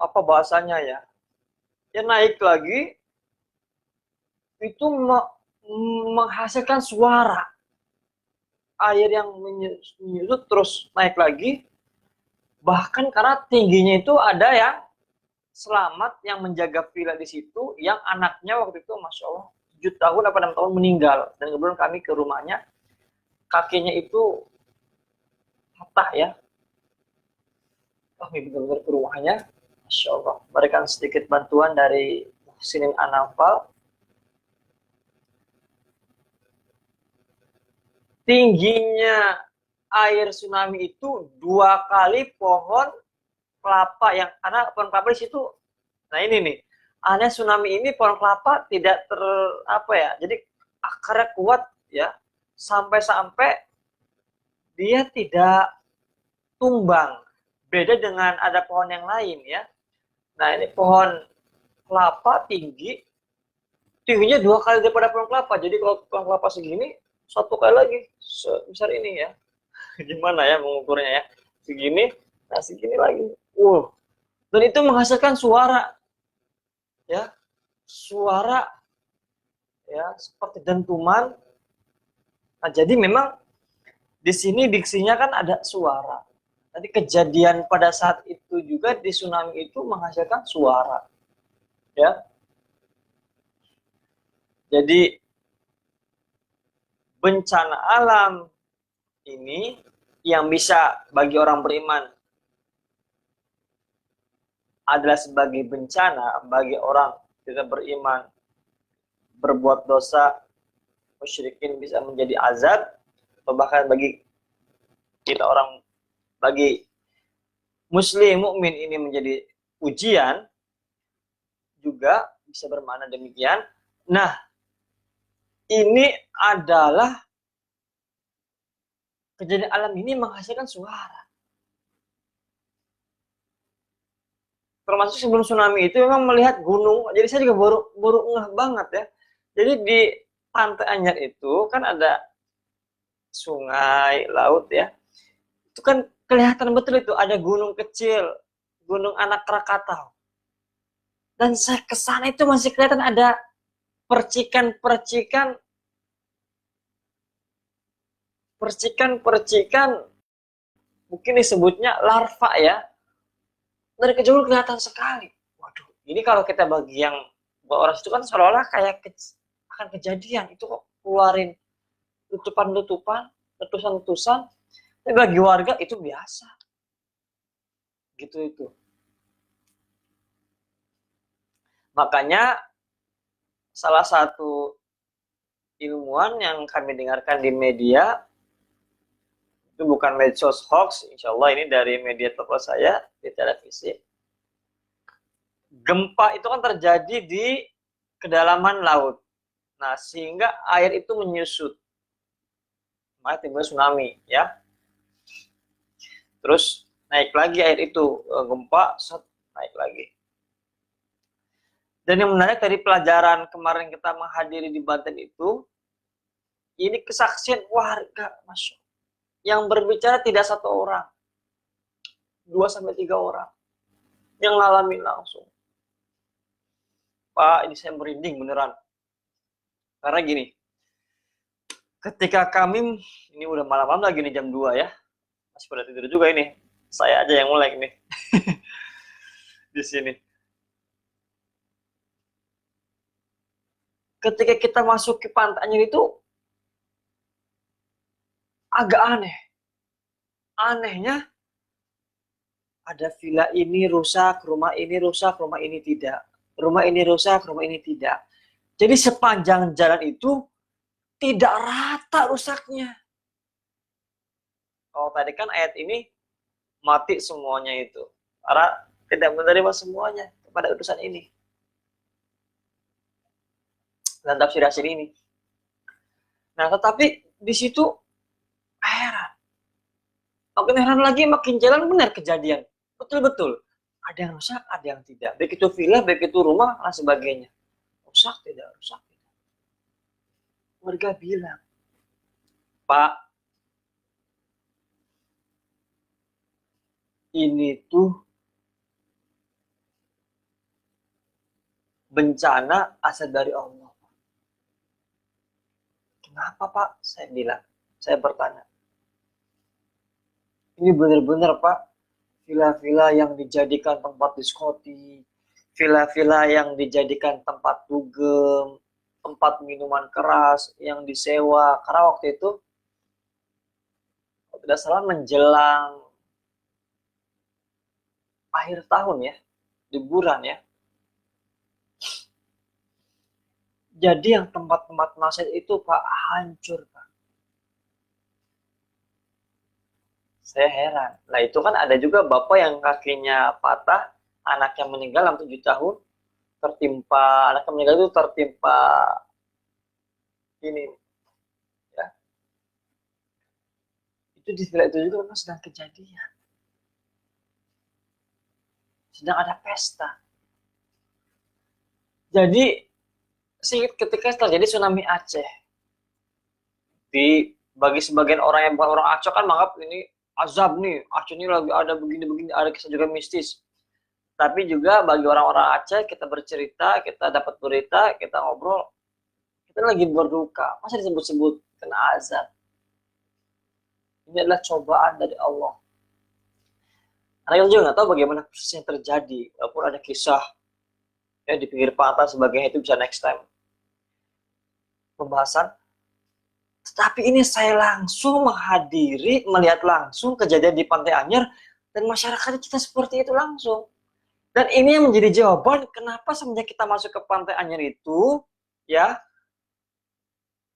apa bahasanya ya? Ya naik lagi itu menghasilkan suara. Air yang menyusut terus naik lagi. Bahkan karena tingginya itu ada yang selamat yang menjaga villa di situ, yang anaknya waktu itu Masya Allah 7 tahun atau 6 tahun meninggal. Dan kemudian kami ke rumahnya, kakinya itu patah ya. Kami benar-benar ke rumahnya, Masya Allah, berikan sedikit bantuan dari Muhsinin Anafal. Tingginya air tsunami itu 2 kali pohon kelapa yang, karena pohon kelapa di situ, nah ini nih, aneh tsunami ini pohon kelapa tidak jadi akarnya kuat ya, sampai-sampai dia tidak tumbang. Beda dengan ada pohon yang lain ya. Nah ini pohon kelapa tingginya 2 kali daripada pohon kelapa. Jadi kalau pohon kelapa segini, 1 kali lagi sebesar ini ya. Gimana ya mengukurnya ya? Segini, nah segini lagi. Dan itu menghasilkan suara ya, suara ya seperti dentuman. Nah, jadi memang di sini diksinya kan ada suara. Tadi kejadian pada saat itu juga di tsunami itu menghasilkan suara. Ya. Jadi bencana alam ini yang bisa bagi orang beriman adalah sebagai bencana, bagi orang tidak beriman berbuat dosa, musyrikin bisa menjadi azab, atau bahkan bagi kita orang, bagi muslim mukmin ini menjadi ujian, juga bisa bermakna demikian. Nah, ini adalah kejadian alam ini menghasilkan suara. Termasuk sebelum tsunami itu memang melihat gunung, jadi saya juga baru ngeh banget ya. Jadi di Pantai Anyar itu kan ada sungai, laut ya. Itu kan kelihatan betul itu ada gunung kecil, gunung Anak Krakatau. Dan saya kesana itu masih kelihatan ada percikan-percikan mungkin disebutnya larva ya. Dari kejauhan kelihatan sekali. Waduh, ini kalau kita bagi yang Orang situ kan seolah-olah kayak akan kejadian itu kok keluarin letupan-letupan, letusan-letusan. Tapi bagi warga itu biasa. Gitu itu. Makanya salah satu ilmuwan yang kami dengarkan di media itu bukan medsos hoax, insya Allah ini dari media toko saya di televisi. Gempa itu kan terjadi di kedalaman laut. Nah, sehingga air itu menyusut. Maka timbul tsunami, ya. Terus naik lagi air itu, gempa, naik lagi. Dan yang menarik dari pelajaran kemarin kita menghadiri di Banten itu, ini kesaksian warga, Masya Allah. Yang berbicara tidak satu orang, 2-3 orang yang ngalamin langsung. Pak, ini saya merinding beneran. Karena gini, ketika kami, ini udah malam-malam lagi nih jam 2 ya, masih pada tidur juga ini. Saya aja yang mulai nih di sini. Ketika kita masuk ke Pantai Anyer itu agak aneh. Anehnya ada villa ini rusak, rumah ini rusak, rumah ini tidak. Rumah ini rusak, rumah ini tidak. Jadi sepanjang jalan itu tidak rata rusaknya. Kalau tadi kan ayat ini mati semuanya itu. Karena tidak menerima semuanya kepada utusan ini. Dan tafsir Yasin ini. Nah, tetapi di situ heran. Makin heran lagi, makin jalan benar kejadian. Betul-betul. Ada yang rusak, ada yang tidak. Baik itu villa, baik itu rumah, dan sebagainya. Rusak tidak, rusak tidak. Warga bilang, Pak, ini tuh bencana asal dari Allah. Kenapa Pak? Saya bilang, saya bertanya. Ini benar-benar Pak, villa-villa yang dijadikan tempat diskotik, villa-villa yang dijadikan tempat dugem, tempat minuman keras yang disewa. Karena waktu itu, kalau tidak salah menjelang akhir tahun ya, liburan ya. Jadi yang tempat-tempat masak itu Pak hancur Pak. Saya heran. Nah itu kan ada juga bapak yang kakinya patah, anak yang meninggal dalam 7 tahun, tertimpa, anak yang meninggal itu tertimpa ini ya. Itu di villa itu juga memang sedang kejadian. Sedang ada pesta. Jadi ketika terjadi tsunami Aceh, bagi sebagian orang yang bukan orang Aceh kan menganggap ini azab nih, Aceh ini lagi ada begini-begini, ada kisah juga mistis. Tapi juga bagi orang-orang Aceh, kita bercerita, kita dapat berita, kita ngobrol, kita lagi berduka. Masa disebut-sebut kena azab? Ini adalah cobaan dari Allah. Karena kita juga nggak tahu bagaimana prosesnya terjadi. Walaupun ada kisah ya di pinggir pantai sebagainya, itu bisa next time pembahasan. Tetapi ini saya langsung menghadiri, melihat langsung kejadian di Pantai Anyer, dan masyarakatnya kita seperti itu langsung. Dan ini yang menjadi jawaban kenapa semenjak kita masuk ke Pantai Anyer itu, ya,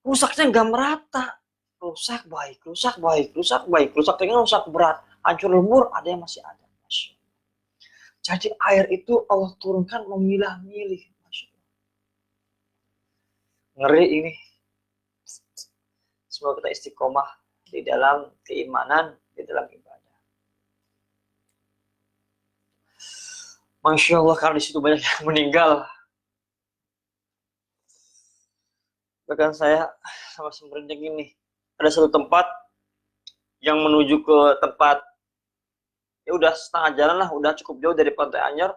rusaknya nggak merata. Rusak baik, rusak baik, rusak baik, rusak ringan, rusak berat, hancur lebur, ada yang masih ada. Jadi air itu Allah turunkan memilah-milih. Ngeri ini. Semoga kita istiqomah di dalam keimanan, di dalam ibadah. Masya Allah, karena di situ banyak yang meninggal. Bahkan saya sama merinding ini. Ada satu tempat yang menuju ke tempat, ya udah setengah jalan lah, udah cukup jauh dari Pantai Anyer.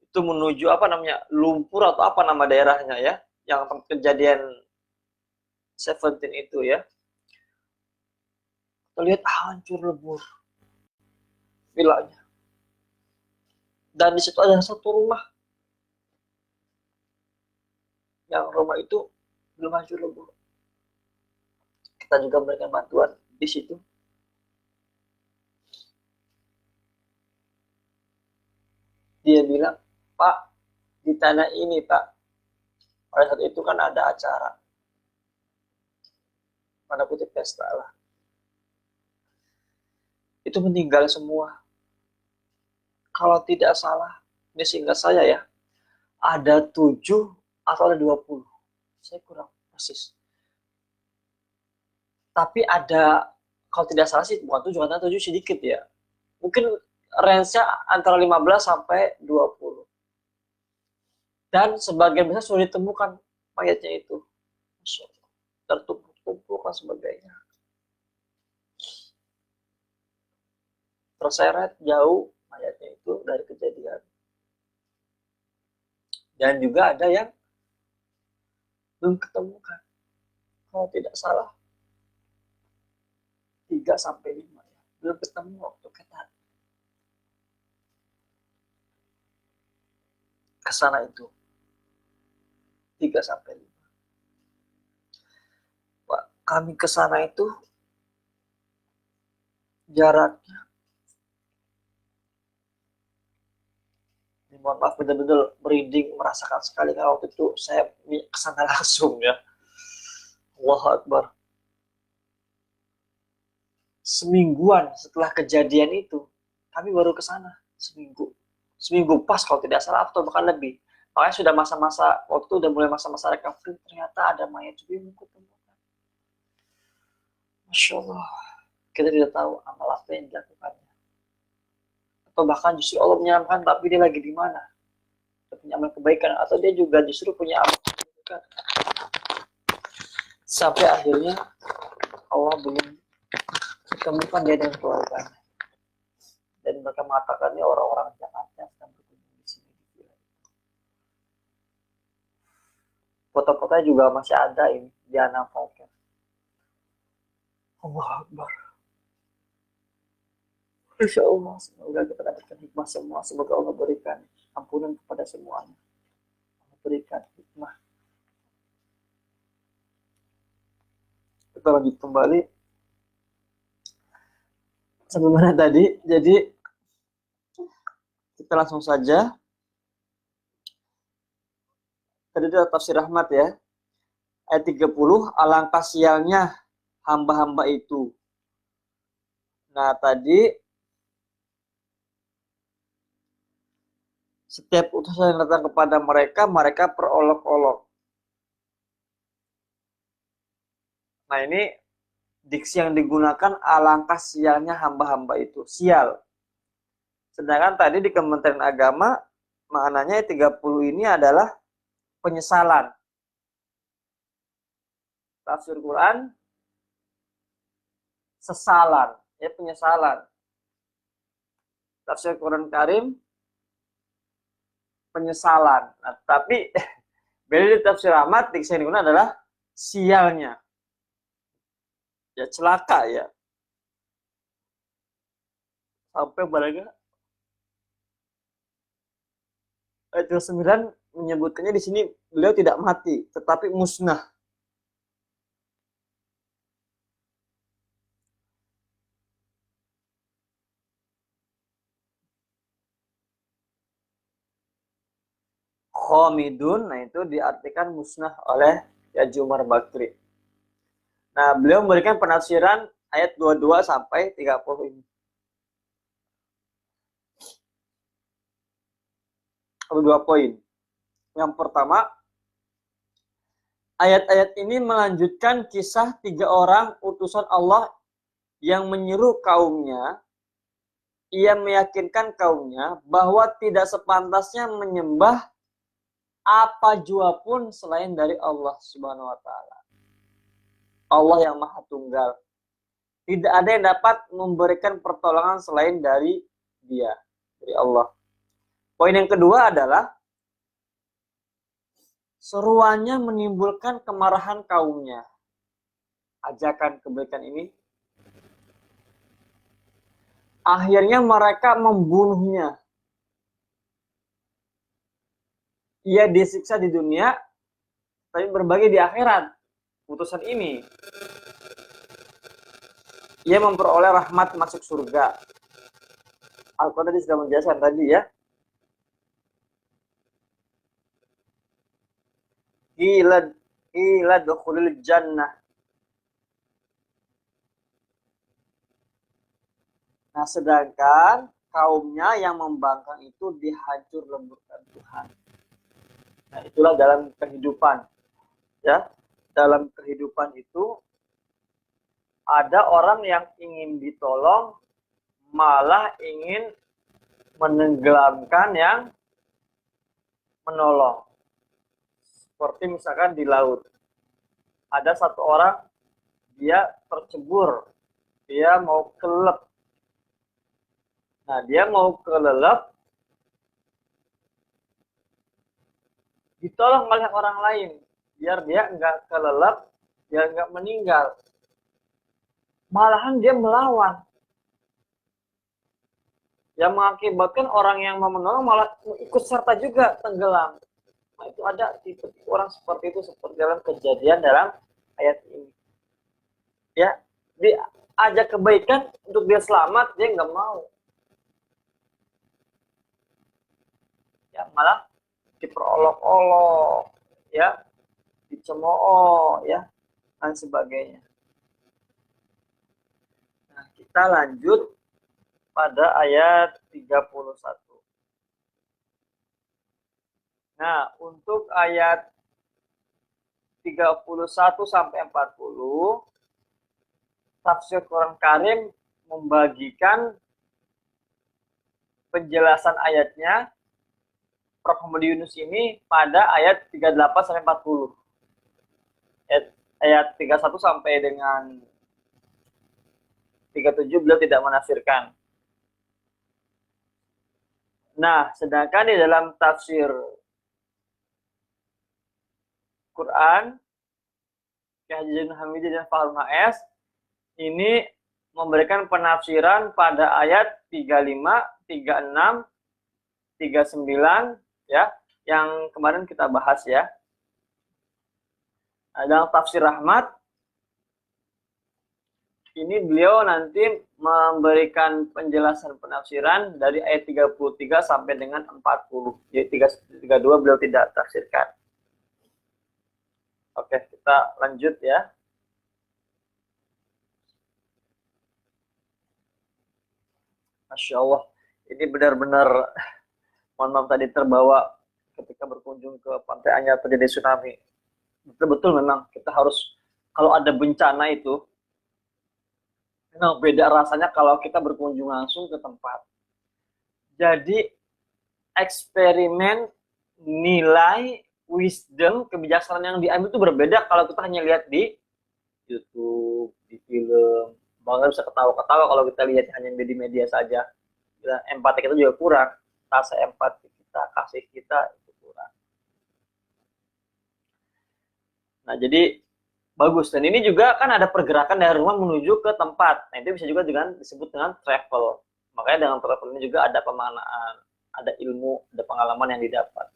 Itu menuju apa namanya, Lumpur atau apa nama daerahnya ya, yang tempat kejadian Seventeen itu ya. Kita lihat hancur lebur villanya. Dan di situ ada satu rumah. yang rumah itu belum hancur lebur. Kita juga memberikan bantuan di situ. Dia bilang, Pak, di tanah ini Pak, pada saat itu kan ada acara, pada kutip pesta lah, itu meninggal semua. Kalau tidak salah, ini seingat saya ya, ada 7 atau ada 20. Saya kurang persis. Tapi ada, kalau tidak salah sih, bukan 7, karena 7 sedikit ya. Mungkin range-nya antara 15 sampai 20. Dan sebagian besar sudah ditemukan mayatnya itu. Tertumpuk-tumpuk dan sebagainya. Terseret jauh mayatnya itu dari kejadian. Dan juga ada yang belum ketemukan. Kalau tidak salah, 3 sampai 5 ya. Belum ketemu waktu kita ke sana itu. 3 sampai 5. Pak, kami ke sana itu jaraknya, mohon maaf, benar-benar merinding, merasakan sekali karena waktu itu saya ke sana langsung ya. Allahu Akbar. Semingguan setelah kejadian itu, kami baru ke sana. Seminggu pas kalau tidak salah, atau bahkan lebih. Makanya sudah masa-masa, waktu itu udah mulai masa-masa recovery, ternyata ada mayat juga yang kutemukan. Masya Allah, kita tidak tahu amal apa yang dilakukannya. Atau bahkan justru Allah menyampaikan, tapi dia lagi di mana? Dia punya amal kebaikan, atau dia juga justru punya amal kebaikan. Sampai akhirnya Allah belum ketemukan dia dengan keluarganya. Dan mereka mengatakannya orang-orang Jakarta sedang berkunjung di sini. Foto-fotonya juga masih ada ini di Anam Falcon. Allah Akbar. Insya Allah, semoga kita dapatkan hikmah semua. Semoga Allah berikan ampunan kepada semuanya. Allah berikan hikmah. Kita lanjut kembali. Sampai mana tadi? Jadi kita langsung saja. Tadi itu tafsir rahmat ya. Ayat 30, alangkah sialnya hamba-hamba itu. Nah tadi, setiap utusan yang datang kepada mereka, mereka perolok-olok. Nah ini diksi yang digunakan, alangkah sialnya hamba-hamba itu. Sial. Sedangkan tadi di Kementerian Agama, maknanya 30 ini adalah penyesalan. Tafsir Quran, sesalan. Ya, penyesalan. Tafsir Quran Karim, penyesalan. Nah, tapi beda di tafsir Ahmad, diksi yang digunakan adalah sialnya. Ya, celaka ya. Sampai barangnya ayat 9 menyebutkannya di sini beliau tidak mati, tetapi musnah. Khomidun, nah itu diartikan musnah oleh ya Jumar Bakri. Nah, beliau memberikan penafsiran ayat 22 sampai 30 ini. Ada 2 poin. Yang pertama, ayat-ayat ini melanjutkan kisah 3 orang utusan Allah yang menyeru kaumnya, ia meyakinkan kaumnya bahwa tidak sepantasnya menyembah apa jua pun selain dari Allah Subhanahu wa taala. Allah yang Maha Tunggal. Tidak ada yang dapat memberikan pertolongan selain dari Dia, dari Allah. Poin yang kedua adalah seruannya menimbulkan kemarahan kaumnya. Ajakan kebaikan ini akhirnya mereka membunuhnya. Ia disiksa di dunia, tapi berbagi di akhirat. Utusan ini ia memperoleh rahmat masuk surga. Al-Quran tadi sudah menjelaskan tadi ya. Ila dukhulil jannah. Nah, sedangkan kaumnya yang membangkang itu dihancur lemburkan Tuhan. Nah, itulah dalam kehidupan. Ya, dalam kehidupan itu ada orang yang ingin ditolong, malah ingin menenggelamkan yang menolong. Seperti misalkan di laut. Ada satu orang, dia tercebur, dia mau kelelep. Nah, dia mau kelelep, ditolong oleh orang lain, biar dia nggak kelelep, biar nggak meninggal. Malahan dia melawan. Yang mengakibatkan orang yang mau menolong malah ikut serta juga tenggelam. Nah, itu ada tipe orang seperti itu, seperti dalam kejadian dalam ayat ini. Ya, diajak kebaikan untuk dia selamat, dia nggak mau. Ya, malah diperolok-olok, ya, dicemooh, ya, dan sebagainya. Nah, kita lanjut pada ayat 31. Nah, untuk ayat 31 sampai 40, tafsir Quran Karim membagikan penjelasan ayatnya Prof. Muhammad Yunus ini pada ayat 38 sampai 40. Ayat 31 sampai dengan 37 beliau tidak menafsirkan. Nah, sedangkan di dalam tafsir Quran, Syekh Haji Hamidi dan Fahrul HS ini memberikan penafsiran pada ayat 35, 36, 39 ya, yang kemarin kita bahas ya. Nah, dalam tafsir Rahmat ini beliau nanti memberikan penjelasan penafsiran dari ayat 33 sampai dengan 40. Jadi 32 beliau tidak tafsirkan. Oke, kita lanjut ya. Masya Allah, ini benar-benar, mohon maaf tadi terbawa ketika berkunjung ke Pantai Anyer terjadi tsunami. Betul-betul memang kita harus, kalau ada bencana itu, memang beda rasanya kalau kita berkunjung langsung ke tempat. Jadi eksperimen, nilai, wisdom, kebijaksanaan yang diambil itu berbeda kalau kita hanya lihat di YouTube, di film. Bahkan bisa ketawa-ketawa kalau kita lihat hanya di media saja. Empati kita juga kurang. Rasa empati kita, kasih kita itu kurang. Nah, jadi bagus. Dan ini juga kan ada pergerakan dari rumah menuju ke tempat. Nah, itu bisa juga disebut dengan travel. Makanya dengan travel ini juga ada pemaknaan, ada ilmu, ada pengalaman yang didapat.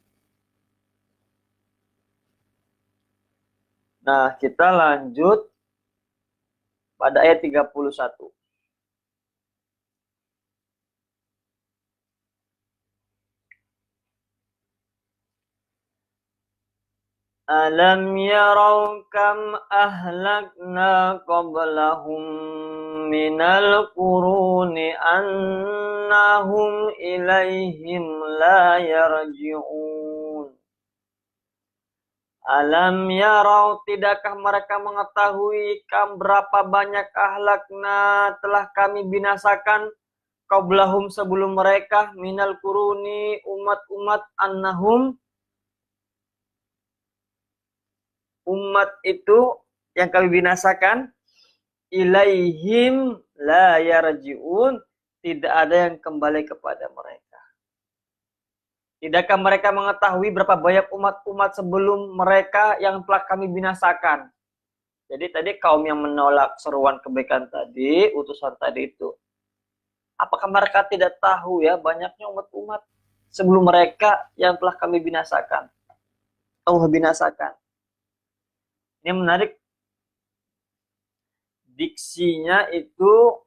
Nah, kita lanjut pada ayat 31. Alam yarau kam ahlakna qablahum minal quruni annahum ilaihim la yarji'un. Alam yarau, tidakkah mereka mengetahui kam berapa banyak ahlakna telah kami binasakan qablahum sebelum mereka minal quruni umat-umat annahum, umat itu yang kami binasakan, ilaihim la yarji'un, tidak ada yang kembali kepada mereka. Tidakkah mereka mengetahui berapa banyak umat-umat sebelum mereka yang telah kami binasakan? Jadi tadi kaum yang menolak seruan kebaikan tadi, utusan tadi itu, apakah mereka tidak tahu ya banyaknya umat-umat sebelum mereka yang telah kami binasakan? Allah binasakan. Ini menarik, diksinya itu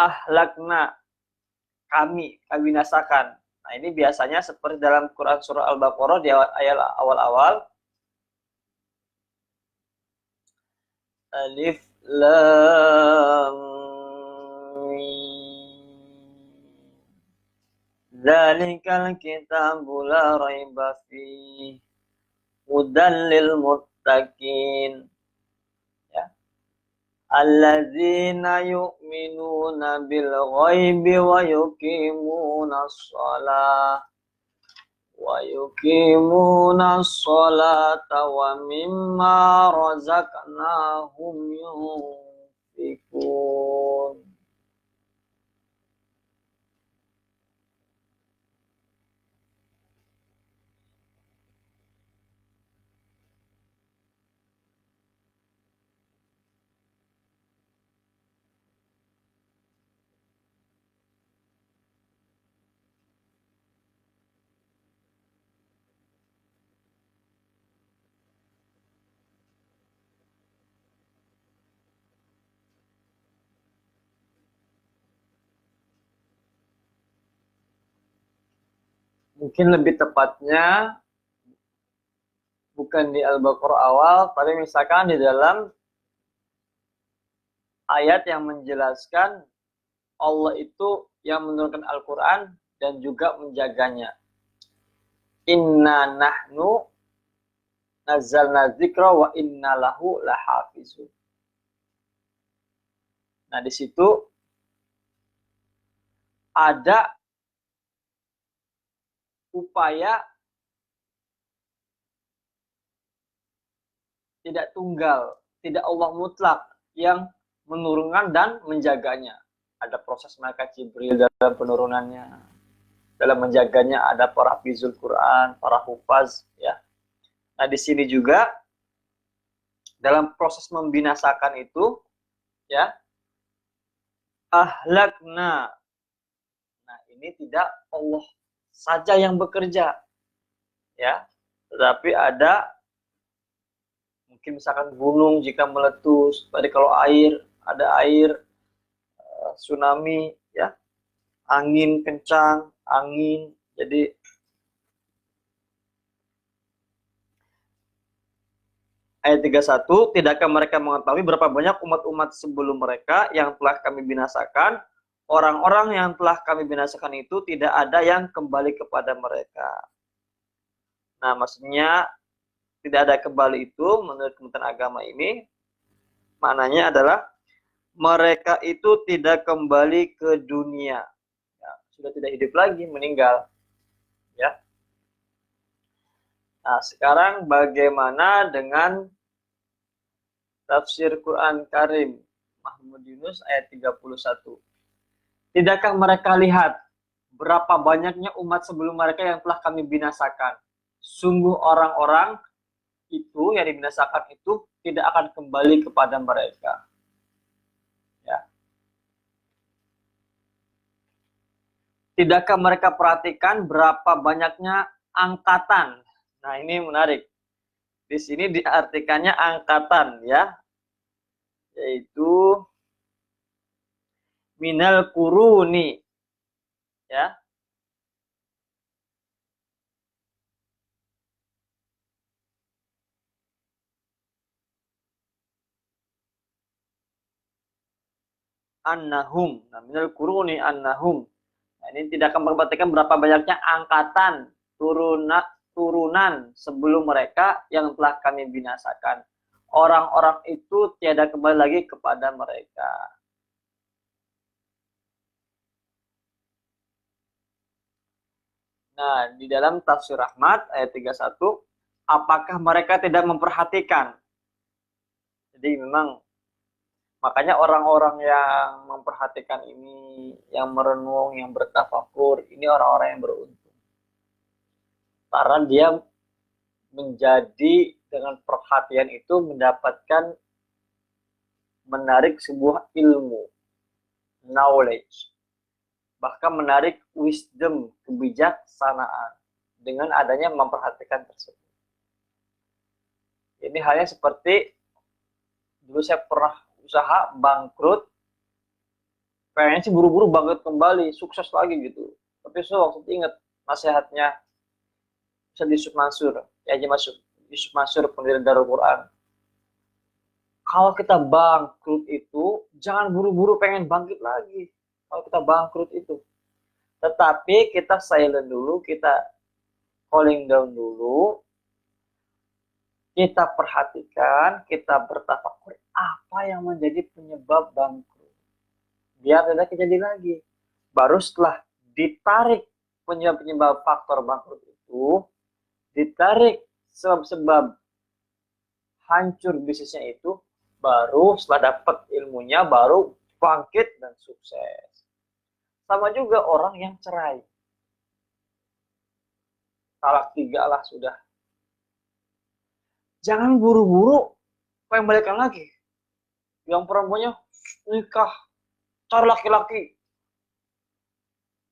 ahlakna, kami binasakan. Nah, ini biasanya seperti dalam Quran surah Al-Baqarah di ayat awal-awal. Alif lam mim. Dzalikal kitabu la raiba fihi hudan lil muttaqin. Ya. Alladzina yu'minuna bil ghaibi wa yuqimunas shalah wa mimma razaqnahum yunfikun. Mungkin lebih tepatnya bukan di Al-Baqarah awal, tapi misalkan di dalam ayat yang menjelaskan Allah itu yang menurunkan Al-Quran dan juga menjaganya. Inna nahnu nazzalna dzikra wa inna lahu lahafizun. Nah, di situ ada upaya tidak tunggal, tidak Allah mutlak yang menurunkan dan menjaganya. Ada proses malaikat Jibril dalam penurunannya, dalam menjaganya ada para hafizul Quran, para hufaz, ya. Nah, di sini juga dalam proses membinasakan itu, ya, ahlakna. Nah, ini tidak Allah saja yang bekerja, ya, tetapi ada mungkin misalkan gunung jika meletus, tadi kalau air, ada air, tsunami, ya, angin kencang, angin. Jadi ayat 31, tidakkah mereka mengetahui berapa banyak umat-umat sebelum mereka yang telah kami binasakan? Orang-orang yang telah kami binasakan itu tidak ada yang kembali kepada mereka. Nah, maksudnya tidak ada kembali itu menurut Kementerian Agama ini maknanya adalah mereka itu tidak kembali ke dunia. Ya, sudah tidak hidup lagi, meninggal. Ya. Nah, sekarang bagaimana dengan tafsir Quran Karim Mahmud Yunus ayat 31? Tidakkah mereka lihat berapa banyaknya umat sebelum mereka yang telah kami binasakan? Sungguh orang-orang itu yang dibinasakan itu tidak akan kembali kepada mereka. Ya. Tidakkah mereka perhatikan berapa banyaknya angkatan? Nah, ini menarik. Di sini diartikannya angkatan, ya, yaitu minal kuruni, ya. Annahum. Nah, minal kuruni annahum. Nah, ini tidak akan memperhatikan berapa banyaknya angkatan turunan sebelum mereka yang telah kami binasakan. Orang-orang itu tiada kembali lagi kepada mereka. Nah, di dalam tafsir Rahmat ayat 31, apakah mereka tidak memperhatikan? Jadi memang makanya orang-orang yang memperhatikan ini, yang merenung, yang bertafakur, ini orang-orang yang beruntung. Karena dia menjadi dengan perhatian itu mendapatkan menarik sebuah ilmu, knowledge, bahkan menarik wisdom, kebijaksanaan dengan adanya memperhatikan tersebut. Ini halnya seperti dulu saya pernah usaha bangkrut, pengen sih buru-buru bangkrut kembali, sukses lagi gitu. Tapi saya waktu itu ingat nasihatnya Ustaz Yusuf Mansur, ya aja masuk Yusuf Mansur pendiri Darul Quran. Kalau kita bangkrut itu jangan buru-buru pengen bangkit lagi. Kalau kita bangkrut itu, tetapi kita silent dulu, kita calling down dulu, kita perhatikan, kita bertafakur apa yang menjadi penyebab bangkrut. Biar tidak terjadi lagi. Baru setelah ditarik penyebab-penyebab faktor bangkrut itu, ditarik sebab-sebab hancur bisnisnya itu, baru setelah dapat ilmunya, baru bangkit dan sukses. Sama juga orang yang cerai. Talak 3 lah sudah. Jangan buru-buru pengen balikan lagi. Yang perempuannya nikah, cari laki-laki.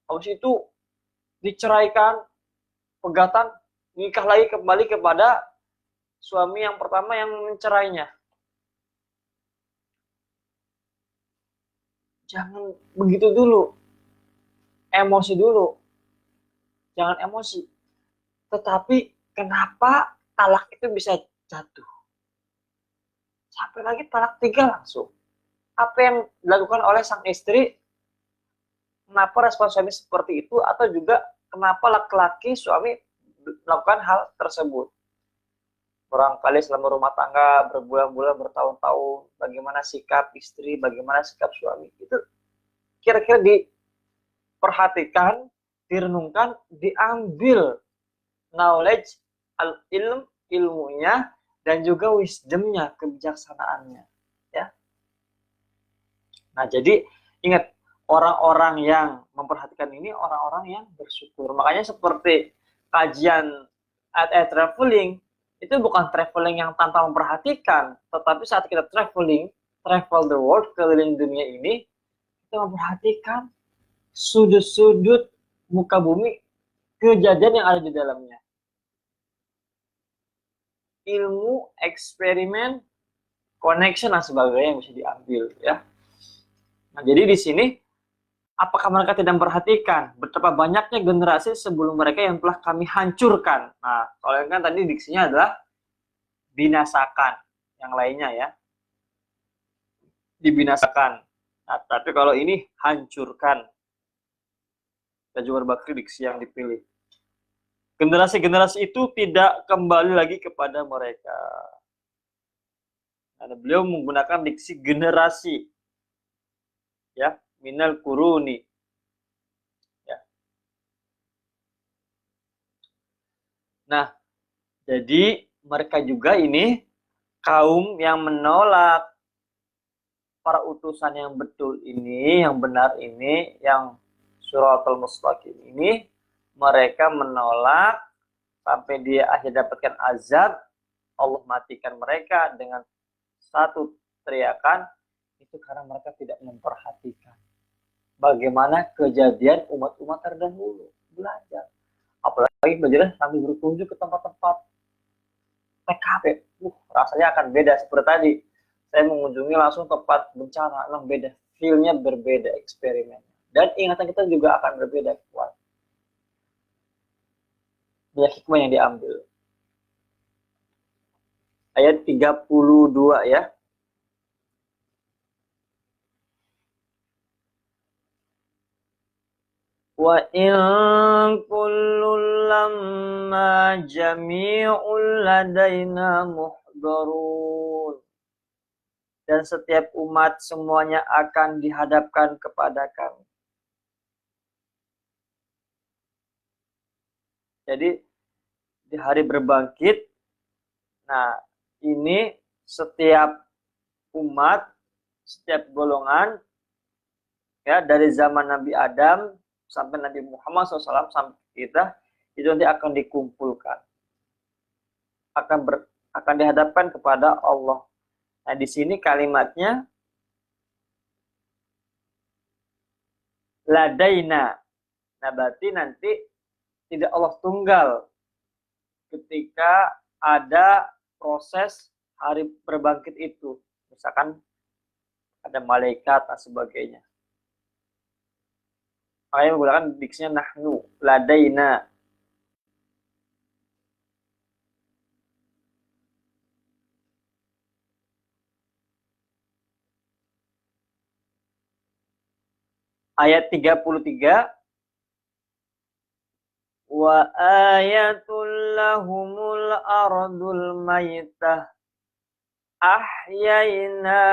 Habis itu diceraikan, pegatan, nikah lagi kembali kepada suami yang pertama yang mencerainya. Jangan begitu dulu. Emosi dulu. Jangan emosi. Tetapi kenapa talak itu bisa jatuh? Sampai lagi talak 3 langsung. Apa yang dilakukan oleh sang istri? Kenapa respon suami seperti itu? Atau juga kenapa laki-laki suami melakukan hal tersebut? Barangkali selama rumah tangga berbulan-bulan, bertahun-tahun, bagaimana sikap istri, bagaimana sikap suami, itu kira-kira diperhatikan, direnungkan, diambil knowledge, ilmunya, dan juga wisdomnya, kebijaksanaannya. Ya. Nah, jadi ingat, orang-orang yang memperhatikan ini orang-orang yang bersyukur. Makanya seperti kajian traveling, itu bukan traveling yang tanpa memperhatikan, tetapi saat kita travel the world, keliling dunia ini, kita memperhatikan sudut-sudut muka bumi, kejadian yang ada di dalamnya. Ilmu, eksperimen, connection, dan sebagainya yang bisa diambil. Ya. Nah, jadi di sini, apakah mereka tidak memperhatikan betapa banyaknya generasi sebelum mereka yang telah kami hancurkan? Nah, kalau yang kan tadi diksinya adalah binasakan, yang lainnya ya, dibinasakan. Nah, tapi kalau ini hancurkan. Dan juga Bakri diksi yang dipilih. Generasi-generasi itu tidak kembali lagi kepada mereka. Nah, beliau menggunakan diksi generasi, ya, minal kuruni. Nah, jadi mereka juga ini kaum yang menolak para utusan yang betul ini, yang benar ini, yang suratul mustaqim ini, mereka menolak sampai dia akhirnya dapatkan azab, Allah matikan mereka dengan satu teriakan, itu karena mereka tidak memperhatikan bagaimana kejadian umat-umat terdahulu. Belajar. Apalagi belajar sambil berkunjung ke tempat-tempat TKP, rasanya akan beda. Seperti tadi, saya mengunjungi langsung tempat bencana, memang beda, feel-nya berbeda, eksperimennya. Dan ingatan kita juga akan berbeda kuat. Banyak hikmah yang diambil. Ayat 32 ya. Wa in kullun lamma jami'un ladaina muhdarun. Dan setiap umat semuanya akan dihadapkan kepada kami. Jadi di hari berbangkit, nah ini setiap umat, setiap golongan, ya dari zaman Nabi Adam sampai Nabi Muhammad SAW sampai kita, itu nanti akan dikumpulkan, akan dihadapkan kepada Allah. Nah di sini kalimatnya ladaina. Nah berarti nanti tidak Allah tunggal ketika ada proses hari berbangkit itu. Misalkan ada malaikat dan sebagainya. Makanya menggunakan diksinya nahnu, ladaina. Ayat 33, wa ayatul lahumul ardul maytah ahyainaha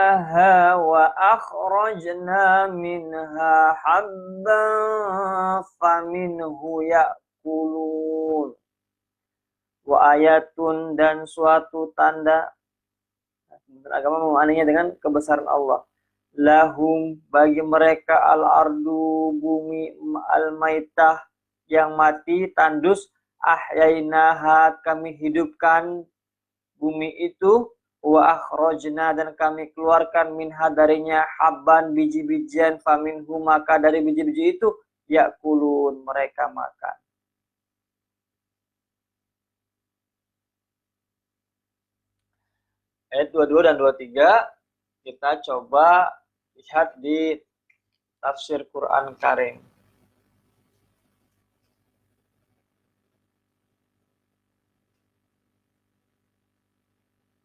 wa akhrajna minha habban faminhu ya'kulun. Wa ayatun, dan suatu tanda. Agama memaknainya dengan kebesaran Allah. Lahum, bagi mereka, al-ardu, bumi, al-maitah, yang mati, tandus, ahyainaha, kami hidupkan bumi itu, wa akhrajna, dan kami keluarkan minha, darinya, habban, biji-bijian, faminhu, maka dari biji-biji itu, yakulun, mereka makan. Ayat 22 dan 23 kita coba lihat di tafsir Quran Karim.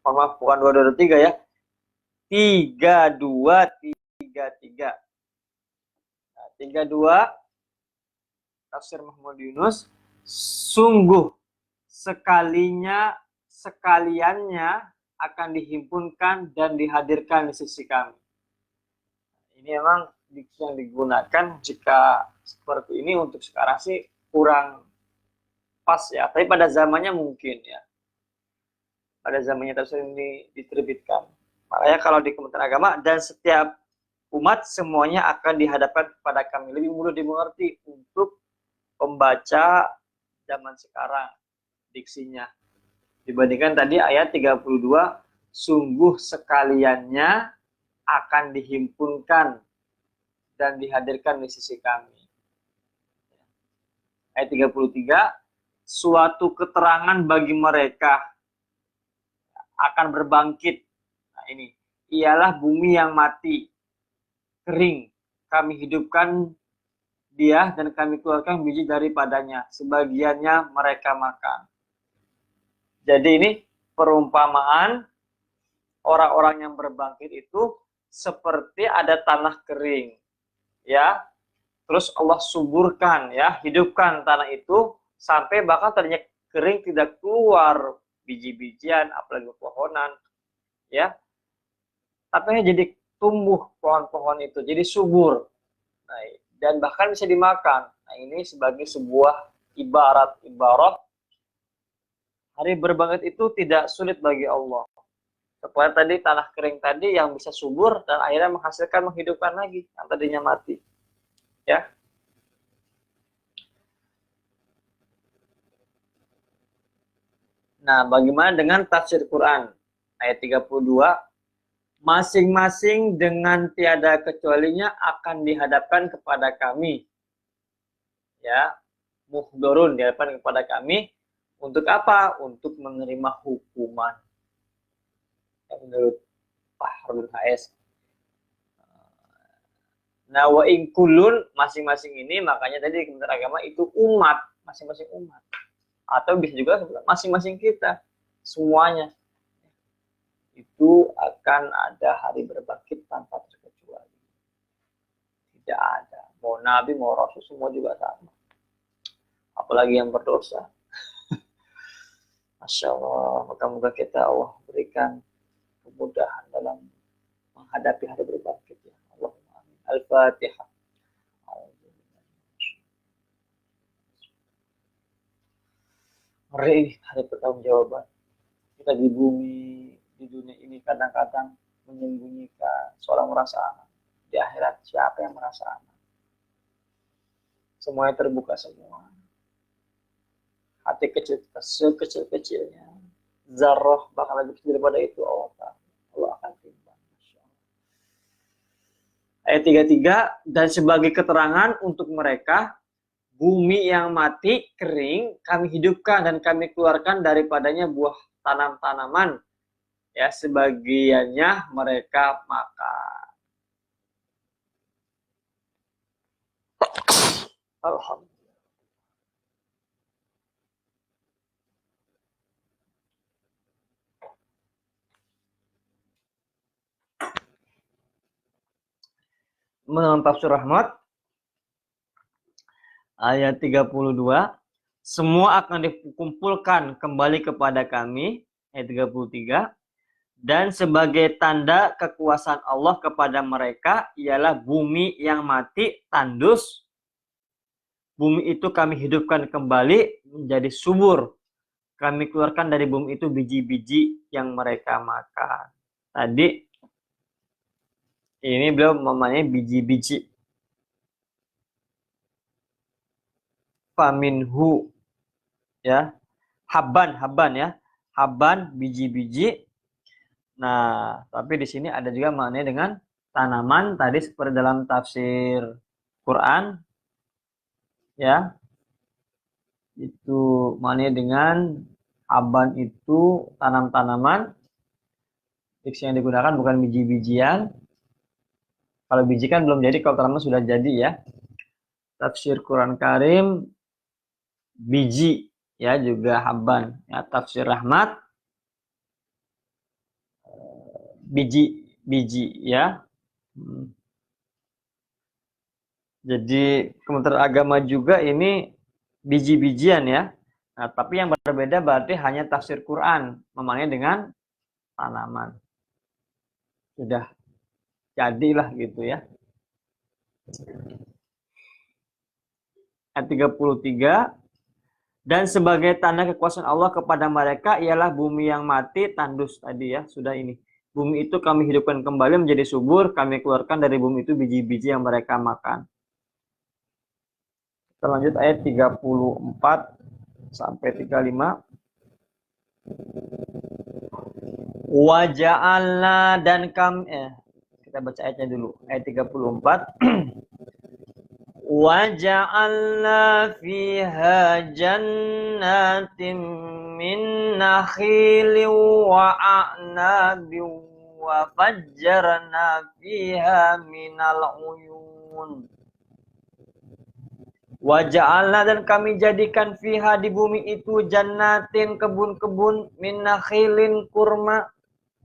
Maaf, bukan 22 23 ya. 3233. Nah, 32 tafsir Muhammad Yunus, sungguh sekaliannya akan dihimpunkan dan dihadirkan di sisi kami. Ini memang diksi yang digunakan jika seperti ini untuk sekarang sih kurang pas ya. Tapi pada zamannya mungkin ya. Pada zamannya tafsir ini diterbitkan. Makanya kalau di Kementerian Agama dan setiap umat semuanya akan dihadapkan kepada kami. Lebih mudah dimengerti untuk pembaca zaman sekarang diksinya. Dibandingkan tadi ayat 32, sungguh sekaliannya akan dihimpunkan dan dihadirkan di sisi kami. Ayat 33, suatu keterangan bagi mereka akan berbangkit. Nah ini, ialah bumi yang mati, kering. Kami hidupkan dia dan kami keluarkan biji daripadanya. Sebagiannya mereka makan. Jadi ini perumpamaan orang-orang yang berbangkit itu seperti ada tanah kering, ya. Terus Allah suburkan, ya, hidupkan tanah itu sampai bahkan tadinya kering tidak keluar biji-bijian, apalagi pohonan, ya. Tapi jadi tumbuh pohon-pohon itu, jadi subur, nah, dan bahkan bisa dimakan. Nah ini sebagai sebuah ibarat hari berbangkit itu tidak sulit bagi Allah. Seperti tadi tanah kering tadi yang bisa subur dan akhirnya menghasilkan, menghidupkan lagi yang tadinya mati. Ya. Nah, bagaimana dengan tafsir Quran? Ayat 32, masing-masing dengan tiada kecualinya akan dihadapkan kepada kami. Ya, muhdorun, dihadapkan kepada kami. Untuk apa? Untuk menerima hukuman. Ya, menurut Pak Harun HS. Nah, wa in kullun, masing-masing ini, makanya tadi Kementerian Agama itu umat, masing-masing umat. Atau bisa juga masing-masing kita, semuanya. Itu akan ada hari berbangkit tanpa terkecuali. Tidak ada. Mau Nabi, mau Rasul, semua juga sama. Apalagi yang berdosa. Masya Allah, moga-moga kita Allah berikan kemudahan dalam menghadapi hari berbangkit. Ya. Allahumma amin. Al-Fatihah. Ngeri hari pertanggungjawaban. Kita di bumi, di dunia ini kadang-kadang menyembunyikan, seorang merasa aman. Di akhirat siapa yang merasa aman? Semuanya terbuka semua. Hati kecil kita sekecil-kecilnya, zarrah bahkan lebih kecil daripada itu, Allah akan timbang. Ayat 33, dan sebagai keterangan untuk mereka, bumi yang mati, kering, kami hidupkan dan kami keluarkan daripadanya buah tanam-tanaman, ya, sebagiannya mereka makan. Alhamdulillah. Menurut tafsir Rahmat ayat 32, semua akan dikumpulkan kembali kepada kami, ayat 33, dan sebagai tanda kekuasaan Allah kepada mereka ialah bumi yang mati tandus. Bumi itu kami hidupkan kembali menjadi subur. Kami keluarkan dari bumi itu biji-biji yang mereka makan. Tadi ini beliau mempunyai biji-biji. Faminhu, ya, haban ya, haban, biji-biji. Nah, tapi di sini ada juga maknanya dengan tanaman tadi seperti dalam tafsir Quran, ya, itu maknanya dengan haban itu tanam-tanaman. Diksi yang digunakan bukan biji-bijian. Kalau biji kan belum jadi, kalau tanaman sudah jadi, ya. Tafsir Quran Karim biji, ya, juga haban, ya. Tafsir Rahmat biji, ya. Jadi Kementerian Agama juga ini biji-bijian, ya. Nah, tapi yang berbeda berarti hanya tafsir Quran memaknai dengan tanaman. Sudah jadilah gitu, ya. Ayat 33, dan sebagai tanda kekuasaan Allah kepada mereka ialah bumi yang mati tandus tadi, ya, sudah ini. Bumi itu kami hidupkan kembali menjadi subur, kami keluarkan dari bumi itu biji-biji yang mereka makan. Kita lanjut ayat 34 sampai 35. Waja'alna, dan kami kita baca ayatnya dulu, ayat 34. Waja'alna fiha jannatin min nakhilin wa a'nabin wa fajjarna fiha minal uyun. Waja'alna, dan kami jadikan fiha, di bumi itu, jannatin, kebun-kebun, min nakhilin, kurma,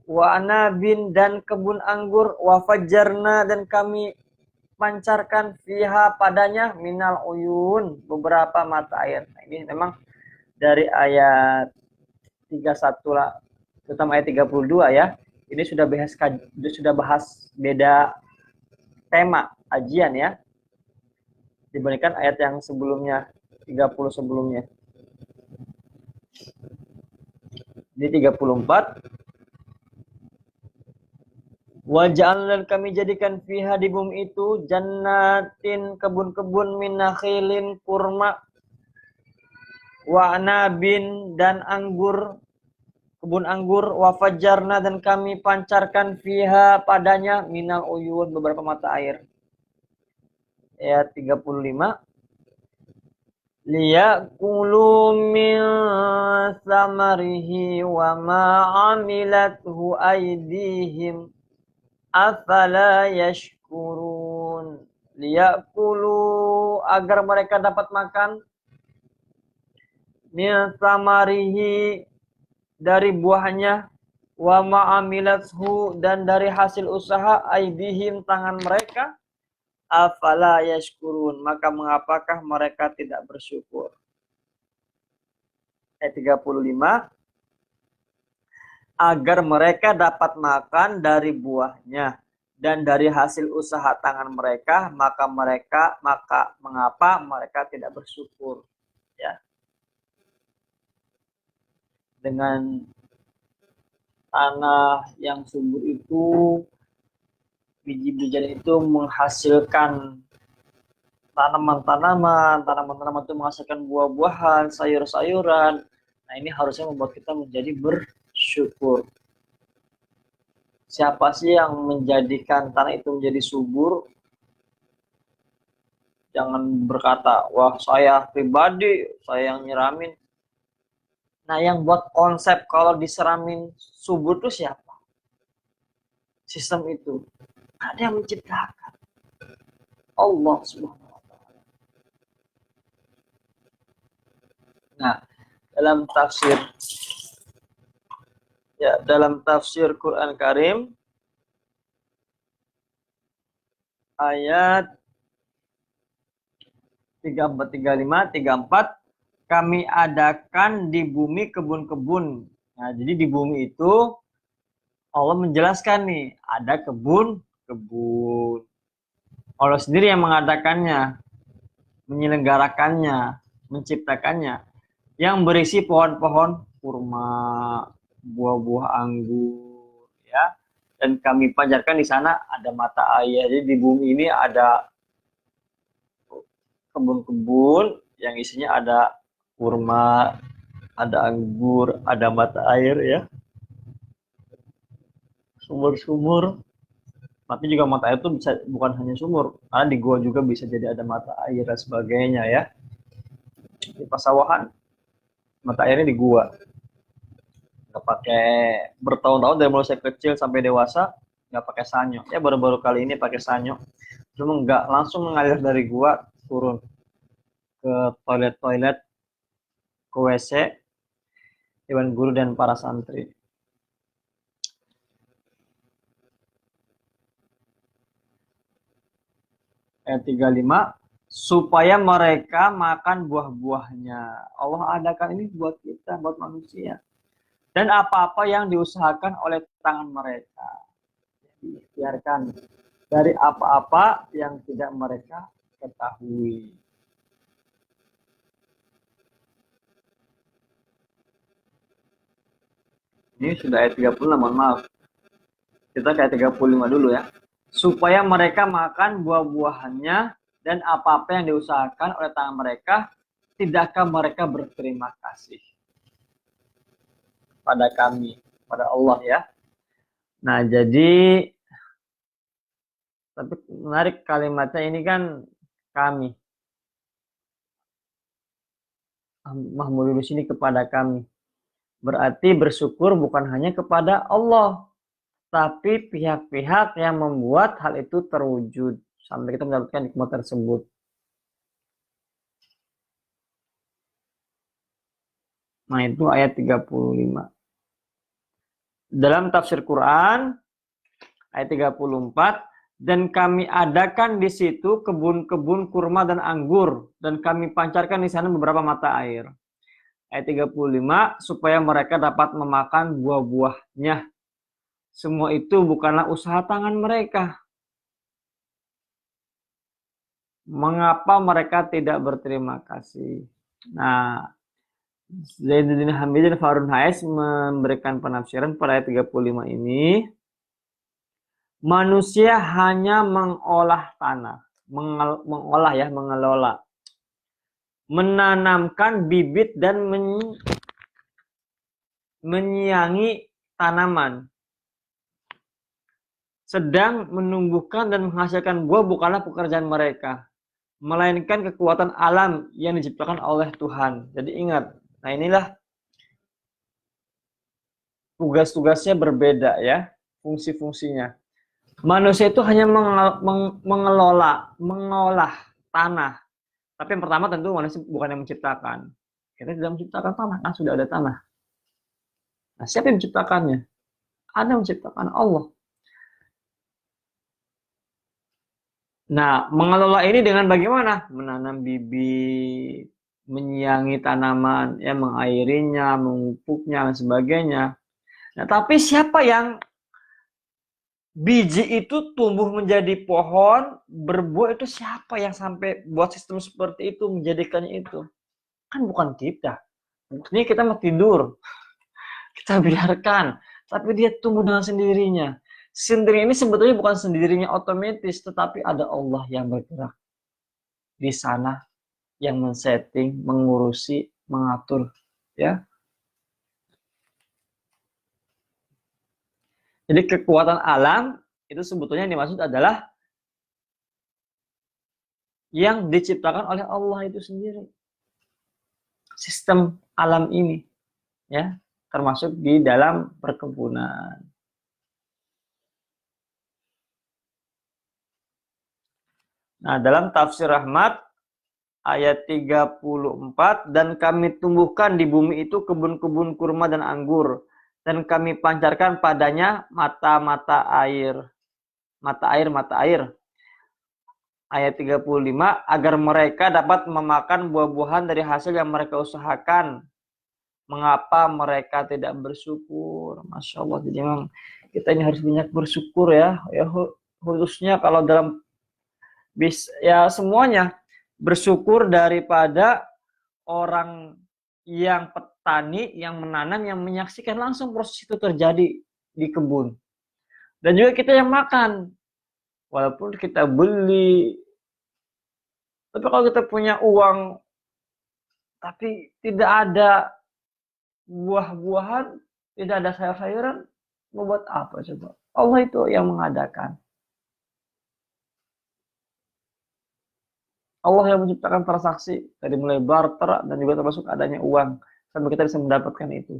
wa anabin, dan kebun anggur, wa fajjarna, dan kami pancarkan fiha, padanya, minal uyun, beberapa mata air. Nah, ini memang dari ayat 31 lah, terutama ayat 32, ya. Ini sudah bahas beda tema ajian, ya, dibandingkan ayat yang sebelumnya, 30 sebelumnya. Ini 34. Waja'al, dan kami jadikan fiha, di bumi itu, jannatin, kebun-kebun, min nakhilin, kurma, wa anabin, dan anggur, kebun anggur, wa fajarna, dan kami pancarkan fiha, padanya, minal uyun, beberapa mata air. Ayat 35. Liyakulu min samarihi wa ma amilathu aydihim afala yashkurun. Liyakulu, agar mereka dapat makan, min samarihi, dari buahnya, wa ma amilathu, dan dari hasil usaha, aydihim, tangan mereka, afala yashkurun, maka mengapakah mereka tidak bersyukur. Ayat 35, agar mereka dapat makan dari buahnya dan dari hasil usaha tangan mereka, maka mengapa mereka tidak bersyukur, ya. Dengan tanah yang subur itu, biji-bijian itu menghasilkan tanaman-tanaman itu menghasilkan buah-buahan, sayur-sayuran. Nah, ini harusnya membuat kita menjadi bersyukur. Siapa sih yang menjadikan tanah itu menjadi subur? Jangan berkata, wah, saya pribadi, saya yang nyiramin. Nah, yang buat konsep kalau diseramin subur itu siapa? Sistem itu. Ada yang menciptakan. Allah Subhanahu wa taala. Nah, dalam tafsir Quran Karim ayat 34, 35, 34, kami adakan di bumi kebun-kebun. Nah, jadi di bumi itu Allah menjelaskan nih, ada kebun-kebun. Allah sendiri yang mengadakannya, menyelenggarakannya, menciptakannya, yang berisi pohon-pohon kurma, buah-buah anggur, ya. Dan kami panjatkan di sana ada mata air. Jadi di bumi ini ada kebun-kebun yang isinya ada kurma, ada anggur, ada mata air, ya, sumur-sumur. Tapi juga mata air itu bisa bukan hanya sumur, karena di gua juga bisa jadi ada mata air dan sebagainya, ya. Di pasawahan mata airnya di gua. Nggak pakai bertahun-tahun dari mulai saya kecil sampai dewasa nggak pakai sanyo. Ya baru-baru kali ini pakai sanyo. Cuma nggak langsung mengalir dari gua turun ke toilet-toilet, ke WC, Dewan Guru dan para santri. Ayat 35, supaya mereka makan buah-buahnya. Allah adakan ini buat kita, buat manusia. Dan apa-apa yang diusahakan oleh tangan mereka. Diikhtiarkan dari apa-apa yang tidak mereka ketahui. Ini sudah ayat 36, mohon maaf. Kita ke ayat 35 dulu, ya. Supaya mereka makan buah-buahannya dan apa-apa yang diusahakan oleh tangan mereka, tidakkah mereka berterima kasih pada kami, pada Allah, ya. Nah, jadi tapi menarik kalimatnya ini kan kami. Mahmud di sini kepada kami. Berarti bersyukur bukan hanya kepada Allah, tapi pihak-pihak yang membuat hal itu terwujud sampai kita mendapatkan nikmat tersebut. Nah, itu ayat 35. Dalam tafsir Quran ayat 34, dan kami adakan di situ kebun-kebun kurma dan anggur, dan kami pancarkan di sana beberapa mata air. Ayat 35, supaya mereka dapat memakan buah-buahnya. Semua itu bukanlah usaha tangan mereka. Mengapa mereka tidak berterima kasih? Nah, Zainuddin Hamid dan Farun Hais memberikan penafsiran pada ayat 35 ini. Manusia hanya mengolah tanah, mengelola, menanamkan bibit dan menyiangi tanaman. Sedang menumbuhkan dan menghasilkan buah bukanlah pekerjaan mereka, melainkan kekuatan alam yang diciptakan oleh Tuhan. Jadi ingat, nah inilah tugas-tugasnya berbeda, ya, fungsi-fungsinya. Manusia itu hanya mengolah tanah. Tapi yang pertama tentu manusia bukan yang menciptakan. Kita tidak menciptakan tanah, kan sudah ada tanah. Nah, siapa yang menciptakannya? Ada yang menciptakan Allah. Nah, mengelola ini dengan bagaimana? Menanam bibit, menyiangi tanaman, ya, mengairinya, memupuknya, dan sebagainya. Nah, tapi siapa yang biji itu tumbuh menjadi pohon, berbuah, itu siapa yang sampai buat sistem seperti itu, menjadikannya itu? Kan bukan kita. Ini kita mau tidur, kita biarkan, tapi dia tumbuh dengan sendirinya. Sendiri ini sebetulnya bukan sendirinya otomatis, tetapi ada Allah yang bergerak di sana, yang men-setting, mengurusi, mengatur, ya. Jadi kekuatan alam itu sebetulnya yang dimaksud adalah yang diciptakan oleh Allah itu sendiri. Sistem alam ini. ya, termasuk di dalam perkebunan. Nah, dalam tafsir Rahmat ayat 34, dan kami tumbuhkan di bumi itu kebun-kebun kurma dan anggur, dan kami pancarkan padanya mata-mata air. Mata air. Ayat 35, agar mereka dapat memakan buah-buahan dari hasil yang mereka usahakan. Mengapa mereka tidak bersyukur? Masya Allah. Jadi memang kita ini harus banyak bersyukur ya. Khususnya kalau dalam ya semuanya. Bersyukur daripada orang yang petani, yang menanam, yang menyaksikan langsung proses itu terjadi di kebun. Dan juga kita yang makan. Walaupun kita beli. Tapi kalau kita punya uang, tapi tidak ada buah-buahan, tidak ada sayur-sayuran, mau buat apa coba? Allah itu yang mengadakan. Allah yang menciptakan transaksi dari mulai barter dan juga termasuk adanya uang sampai kita bisa mendapatkan itu.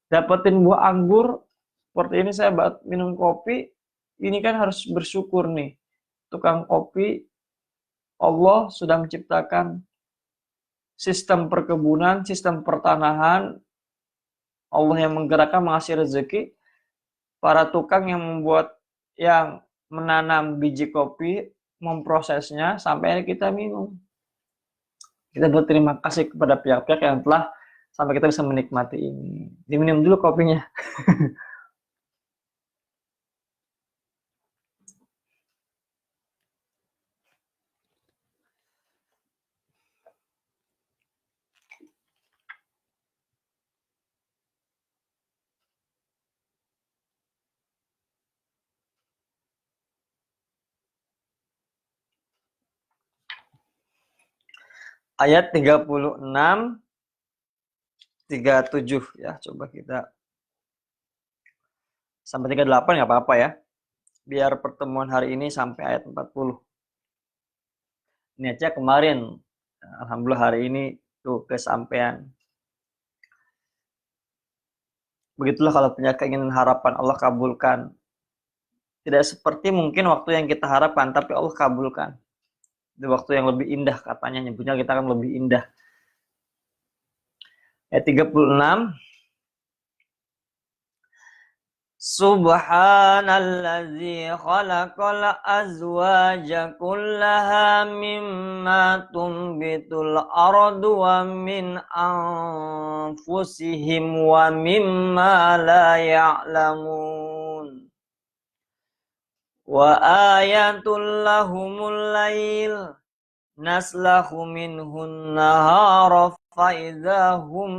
Dapetin buah anggur seperti ini, saya minum kopi, ini kan harus bersyukur nih. Tukang kopi, Allah sudah menciptakan sistem perkebunan, sistem pertanahan, Allah yang menggerakkan mengasih rezeki, para tukang yang menanam biji kopi, memprosesnya sampai kita minum. Kita berterima kasih kepada pihak-pihak yang telah sampai kita bisa menikmati ini. Diminum dulu kopinya. Ayat 36, 37 ya, coba kita sampai 38 nggak apa-apa ya. Biar pertemuan hari ini sampai ayat 40. Ini aja kemarin, alhamdulillah hari ini tuh kesampaian. Begitulah kalau punya keinginan harapan Allah kabulkan. Tidak seperti mungkin waktu yang kita harapkan, tapi Allah kabulkan. Di waktu yang lebih indah katanya, nyebutnya kita akan lebih indah. Ayat 36. Subhanalladzi khalaqal azwaja kullaha mimma tumbitul ardu wa min anfusihim wa mimma la ya'lamun. Wa ayatul lahumul lail naslahu minhun nahara fa idza hum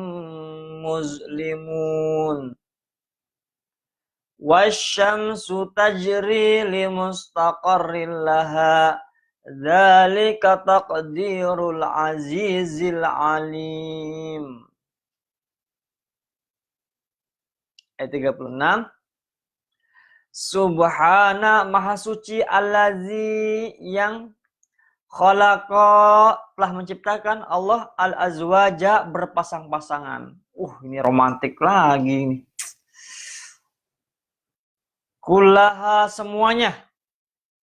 muzlimun. Wasyamsu tajri limustaqarril laha dzalika taqdirul azizil alim. Ayat 36. Subhana, maha suci, allazi yang khalaqa telah menciptakan, Allah al-azwaja berpasang-pasangan. Ini romantik lagi nih. Kullaha semuanya.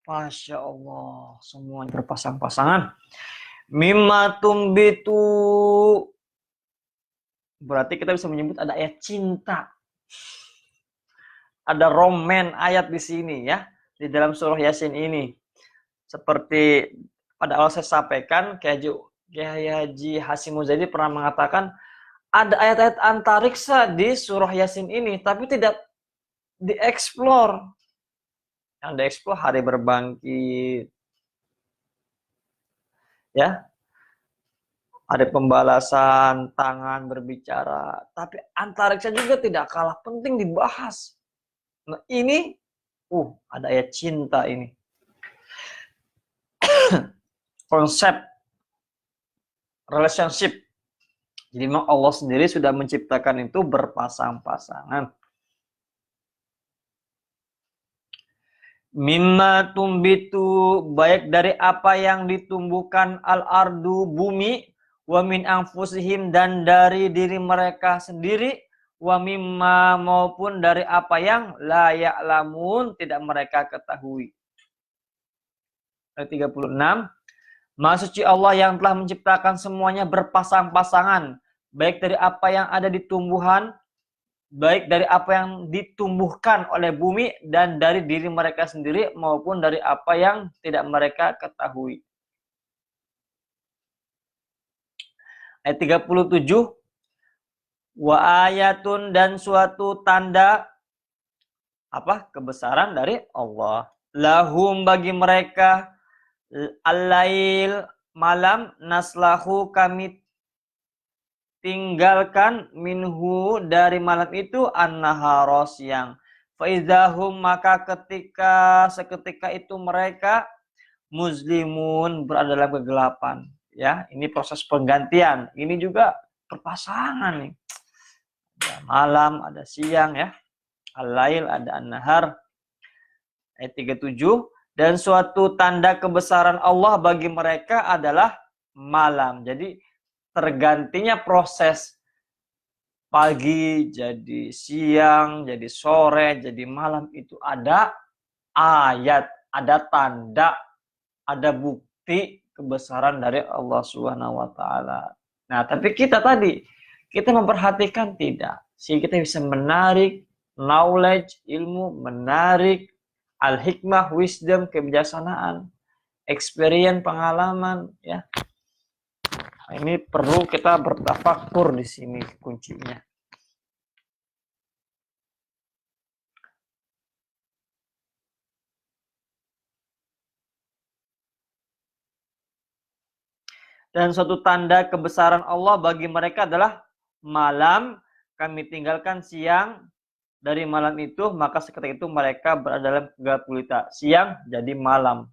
Masya Allah, semuanya berpasang-pasangan. Mimma tumbitu. Berarti kita bisa menyebut ada ayat cinta. Ada roman ayat di sini ya, di dalam surah Yasin ini. Seperti pada awal saya sampaikan, Kiai Haji Hasyim Muzadi pernah mengatakan ada ayat-ayat antariksa di surah Yasin ini, tapi tidak dieksplor. Yang dieksplor hari berbangkit, ya, ada pembalasan, tangan berbicara, tapi antariksa juga tidak kalah penting dibahas. Nah ini, ada ayat cinta ini. Konsep relationship. Jadi memang Allah sendiri sudah menciptakan itu berpasang-pasangan. Mimma tumbitu, baik dari apa yang ditumbuhkan al-ardu, bumi, wa min anfusihim, dan dari diri mereka sendiri, wa mimma maupun dari apa yang la ya'lamun tidak mereka ketahui. Ayat 36. Maha suci Allah yang telah menciptakan semuanya berpasang-pasangan, baik dari apa yang ada di tumbuhan, baik dari apa yang ditumbuhkan oleh bumi dan dari diri mereka sendiri maupun dari apa yang tidak mereka ketahui. Ayat 37. Wa ayatun dan suatu tanda apa? Kebesaran dari Allah. Lahum bagi mereka al-lail malam naslahu kami tinggalkan minhu dari malam itu an-nahara siang. Faizahum maka seketika itu mereka muslimun berada dalam kegelapan. Ya, ini proses penggantian. Ini juga perpasangan nih. Ada malam, ada siang ya. Al-lail, ada an-nahar. Ayat 37. Dan suatu tanda kebesaran Allah bagi mereka adalah malam. Jadi tergantinya proses pagi jadi siang, jadi sore, jadi malam itu ada ayat, ada tanda, ada bukti kebesaran dari Allah Subhanahu wa taala. Nah, tapi kita memperhatikan tidak. Sehingga kita bisa menarik knowledge, ilmu, menarik al-hikmah, wisdom, kebijaksanaan, experience, pengalaman, ya. Nah, ini perlu kita bertafakur di sini kuncinya. Dan suatu tanda kebesaran Allah bagi mereka adalah malam, kami tinggalkan siang dari malam itu, maka seketika itu mereka berada dalam kegelapan gulita. Siang jadi malam.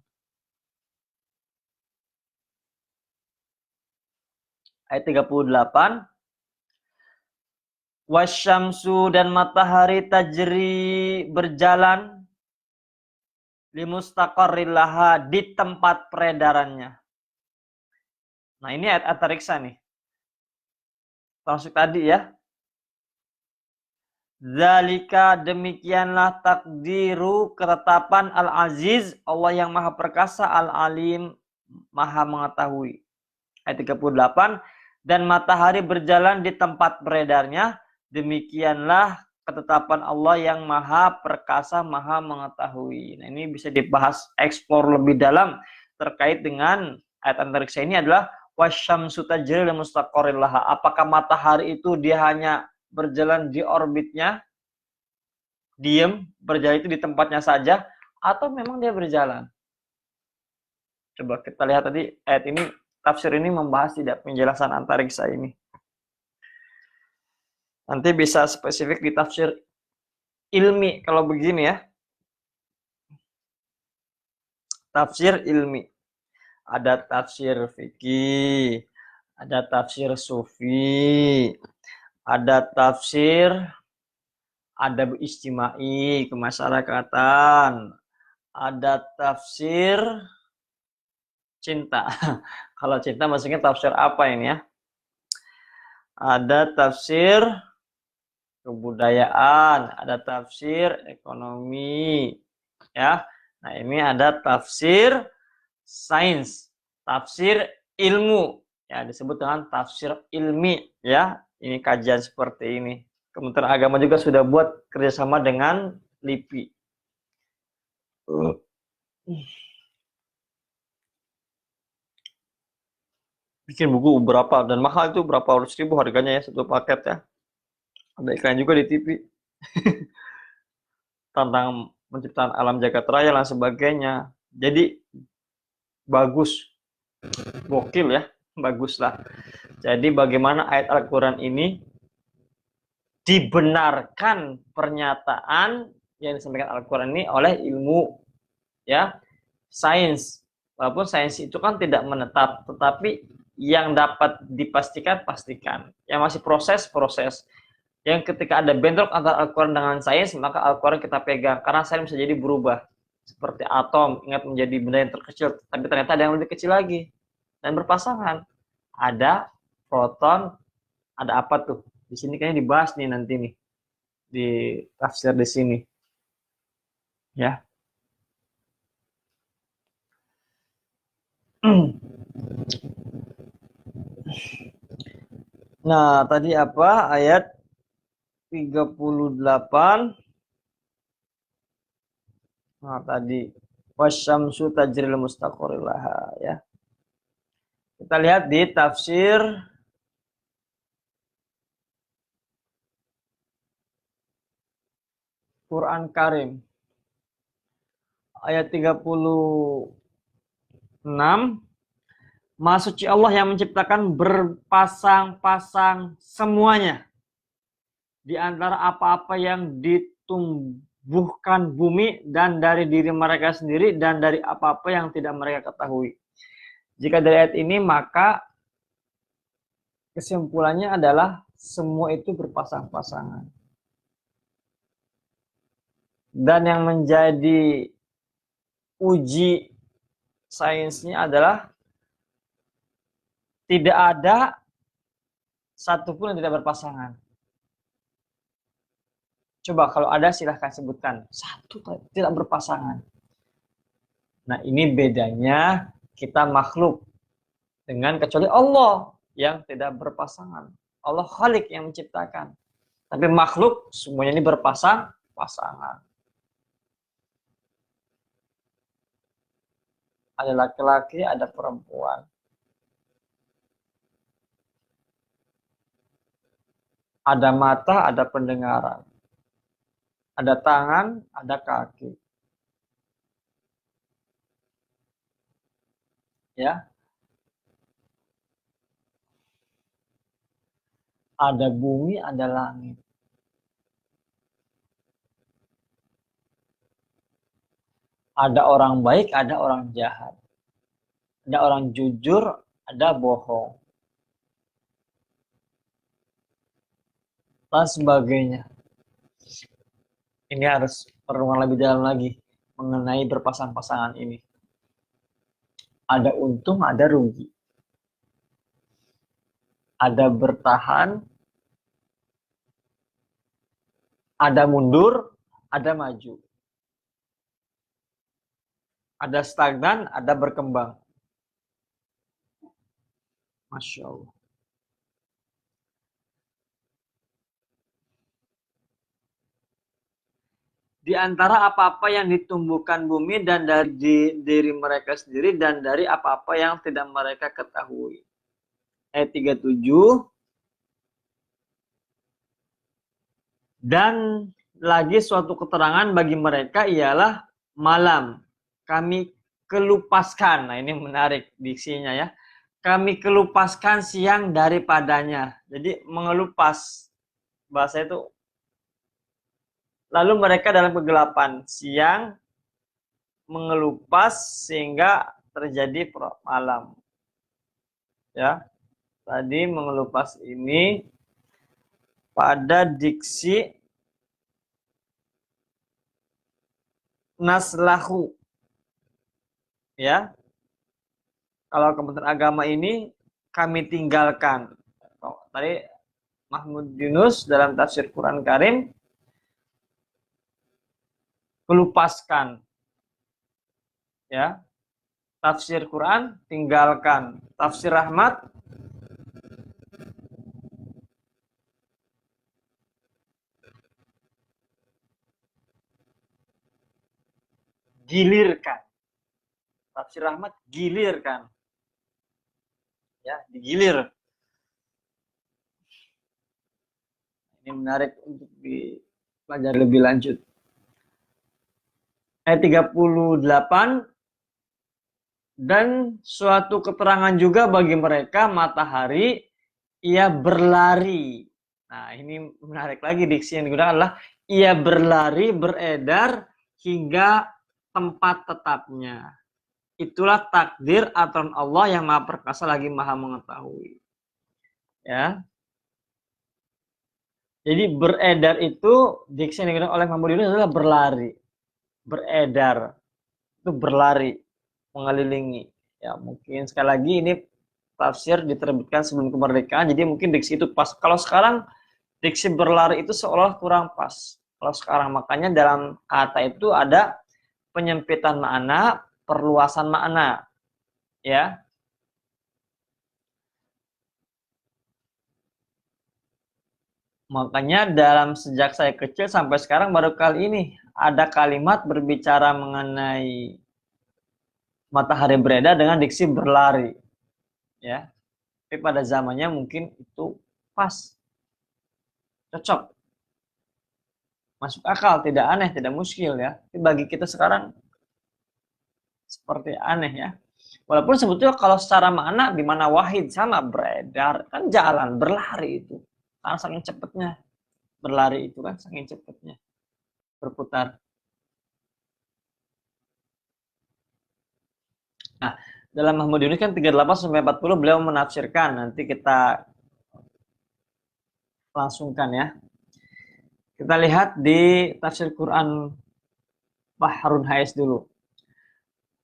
Ayat 38. Wasyamsu dan matahari tajri berjalan limustaqarrillaha di tempat peredarannya. Nah, ini ayat antariksa nih. Termasuk tadi ya. Zalika demikianlah takdiru ketetapan Al-Aziz, Allah yang Maha Perkasa, Al-Alim, Maha Mengetahui. Ayat 38, dan matahari berjalan di tempat beredarnya, demikianlah ketetapan Allah yang Maha Perkasa, Maha Mengetahui. Nah, ini bisa dibahas, eksplor lebih dalam terkait dengan ayat antariksa ini adalah wasyamsu tajri limustaqarrin laha. Apakah matahari itu dia hanya berjalan di orbitnya, diam, berjalan itu di tempatnya saja, atau memang dia berjalan? Coba kita lihat tadi ayat ini, tafsir ini membahas tidak penjelasan antariksa ini. Nanti bisa spesifik di tafsir ilmi kalau begini ya. Tafsir ilmi. Ada tafsir fikih, ada tafsir sufi, ada tafsir adab ijtimai, kemasyarakatan, ada tafsir cinta. Kalau cinta maksudnya tafsir apa ini ya? Ada tafsir kebudayaan, ada tafsir ekonomi, ya. Nah, ini ada tafsir sains, tafsir ilmu, ya, disebut dengan tafsir ilmi, ya. Ini kajian seperti ini. Kementerian Agama juga sudah buat kerjasama dengan LIPI. Bikin buku berapa dan mahal itu, berapa ratus ribu harganya ya satu paket ya. Ada iklan juga di TV tentang penciptaan alam jagat raya dan sebagainya. Jadi bagus, gokil ya, bagus lah. Jadi bagaimana ayat Al-Quran ini dibenarkan pernyataan yang disampaikan Al-Quran ini oleh ilmu, ya, sains. Walaupun sains itu kan tidak menetap, tetapi yang dapat dipastikan, pastikan. Yang masih proses. Yang ketika ada bentrok antara Al-Quran dengan sains, maka Al-Quran kita pegang. Karena sains bisa jadi berubah. Seperti atom, ingat menjadi benda yang terkecil. Tapi ternyata ada yang lebih kecil lagi. Dan berpasangan. Ada proton, ada apa tuh? Di sini kayaknya dibahas nih nanti nih di tafsir di sini. Ya. Nah, tadi apa? Ayat 38. Nah, tadi wasyamsu tajril mustaqarril laha, ya. Kita lihat di tafsir Quran Karim ayat 36. Maha suci Allah yang menciptakan berpasang-pasang semuanya di antara apa-apa yang ditumbuhkan bumi dan dari diri mereka sendiri dan dari apa-apa yang tidak mereka ketahui. Jika dari ayat ini, maka kesimpulannya adalah semua itu berpasang-pasangan. Dan yang menjadi uji sainsnya adalah tidak ada satupun yang tidak berpasangan. Coba kalau ada silahkan sebutkan. Satu tidak berpasangan. Nah, ini bedanya kita makhluk dengan kecuali Allah yang tidak berpasangan. Allah Khalik yang menciptakan. Tapi makhluk semuanya ini berpasang-pasangan. Ada laki-laki, ada perempuan. Ada mata, ada pendengaran. Ada tangan, ada kaki. Ya. Ada bumi, ada langit. Ada orang baik, ada orang jahat. Ada orang jujur, ada bohong. Dan sebagainya. Ini harus perenungan lebih dalam lagi mengenai berpasang-pasangan ini. Ada untung, ada rugi. Ada bertahan, ada mundur, ada maju. Ada stagnan, ada berkembang. Masya Allah. Di antara apa-apa yang ditumbuhkan bumi dan dari diri mereka sendiri dan dari apa-apa yang tidak mereka ketahui. Ayat 37. Dan lagi suatu keterangan bagi mereka ialah malam. Kami kelupaskan. Nah, ini menarik diksinya ya. Kami kelupaskan siang daripadanya. Jadi mengelupas. Bahasa itu. Lalu mereka dalam kegelapan siang mengelupas sehingga terjadi malam. Ya. Tadi mengelupas ini pada diksi naslahu. Ya. Kalau Kementerian Agama ini kami tinggalkan. Tadi Mahmud Yunus dalam tafsir Quran Karim kelupaskan. Ya. Tafsir Quran tinggalkan. Tafsir Rahmat gilirkan. Tafsir Rahmat gilirkan. Ya, digilir. Ini menarik untuk dipelajari lebih lanjut. Ayat 38. Dan suatu keterangan juga bagi mereka matahari ia berlari. Nah, ini menarik lagi diksi yang digunakan adalah ia berlari beredar hingga tempat tetapnya. Itulah takdir aturan Allah yang Maha Perkasa lagi Maha Mengetahui. Ya. Jadi beredar itu diksi yang digunakan oleh Mahmud Yunus adalah berlari. Beredar. Itu berlari, mengelilingi. Ya, mungkin sekali lagi ini tafsir diterbitkan sebelum kemerdekaan. Jadi mungkin diksi itu pas. Kalau sekarang Diksi berlari itu seolah kurang pas kalau sekarang. Makanya dalam kata itu ada penyempitan makna, perluasan makna, ya. Makanya dalam sejak saya kecil sampai sekarang baru kali ini ada kalimat berbicara mengenai matahari beredar dengan diksi berlari, ya. Tapi pada zamannya mungkin itu pas, cocok, masuk akal, tidak aneh, tidak muskil, ya. Tapi bagi kita sekarang seperti aneh, ya. Walaupun sebetulnya kalau secara makna di mana wahid sama beredar, kan jalan, berlari itu. Karena saking cepatnya berlari itu kan, saking cepatnya berputar. Nah, dalam Mahmud Yunus kan 38 sampai 40 beliau menafsirkan. Nanti kita langsungkan, ya. Kita lihat di tafsir Quran Bahrun Hais dulu.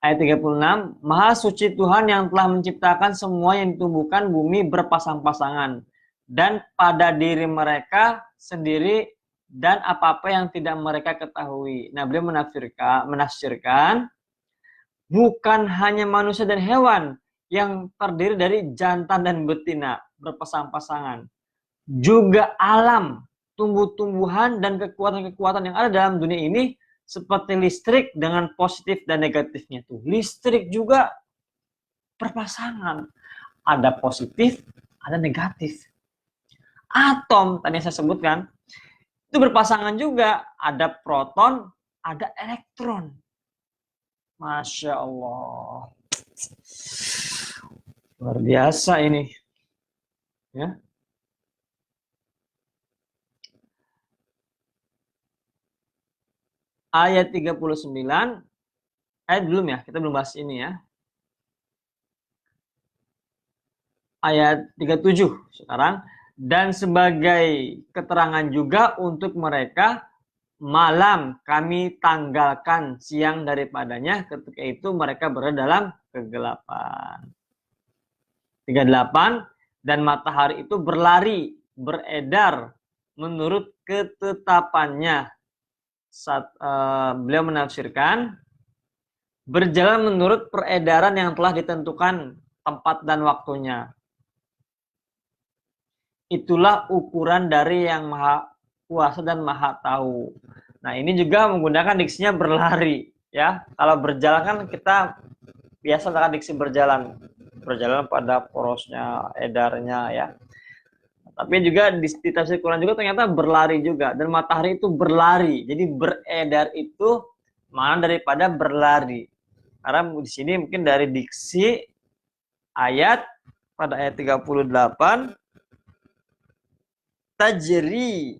Ayat 36, Maha suci Tuhan yang telah menciptakan semua yang ditumbuhkan bumi berpasang-pasangan, dan pada diri mereka sendiri dan apa-apa yang tidak mereka ketahui. Nah, beliau menafsirkan bukan hanya manusia dan hewan yang terdiri dari jantan dan betina berpasang-pasangan, juga alam, tumbuh-tumbuhan dan kekuatan-kekuatan yang ada dalam dunia ini seperti listrik dengan positif dan negatifnya tuh. Listrik juga berpasangan. Ada positif, ada negatif. Atom tadi yang saya sebutkan itu berpasangan juga. Ada proton, ada elektron. Masya Allah. Luar biasa ini. Ya. Ayat 39, ayat belum ya, kita belum bahas ini, ya. Ayat 37 sekarang. Dan sebagai keterangan juga untuk mereka, malam kami tanggalkan siang daripadanya, ketika itu mereka berada dalam kegelapan. 38, dan matahari itu berlari, beredar menurut ketetapannya. Beliau menafsirkan berjalan menurut peredaran yang telah ditentukan tempat dan waktunya. Itulah ukuran dari yang maha kuasa dan maha tahu. Nah, ini juga menggunakan diksinya berlari, ya. Kalau berjalan kan kita biasa dengan diksi berjalan pada porosnya, edarnya, ya. Tapi juga di tafsir Quran juga ternyata berlari juga, dan matahari itu berlari. Jadi beredar itu mana daripada berlari. Karena di sini mungkin dari diksi ayat pada ayat 38 tajri.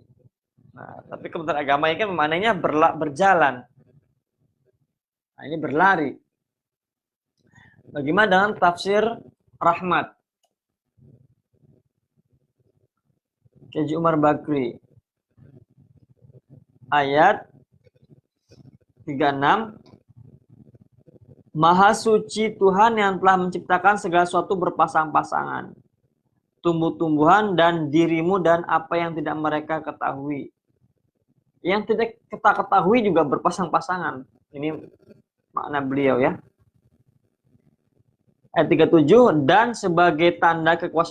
Nah, tapi Kementerian Agama ini kan memaknainya berjalan. Nah, ini berlari. Bagaimana dengan tafsir Rahmat? Keji Umar Bakri. Ayat 36. Maha suci Tuhan yang telah menciptakan segala sesuatu berpasang-pasangan, tumbuh-tumbuhan dan dirimu dan apa yang tidak mereka ketahui. Yang tidak kita ketahui juga berpasang-pasangan. Ini makna beliau, ya. Ayat 37, dan sebagai tanda kekuasaan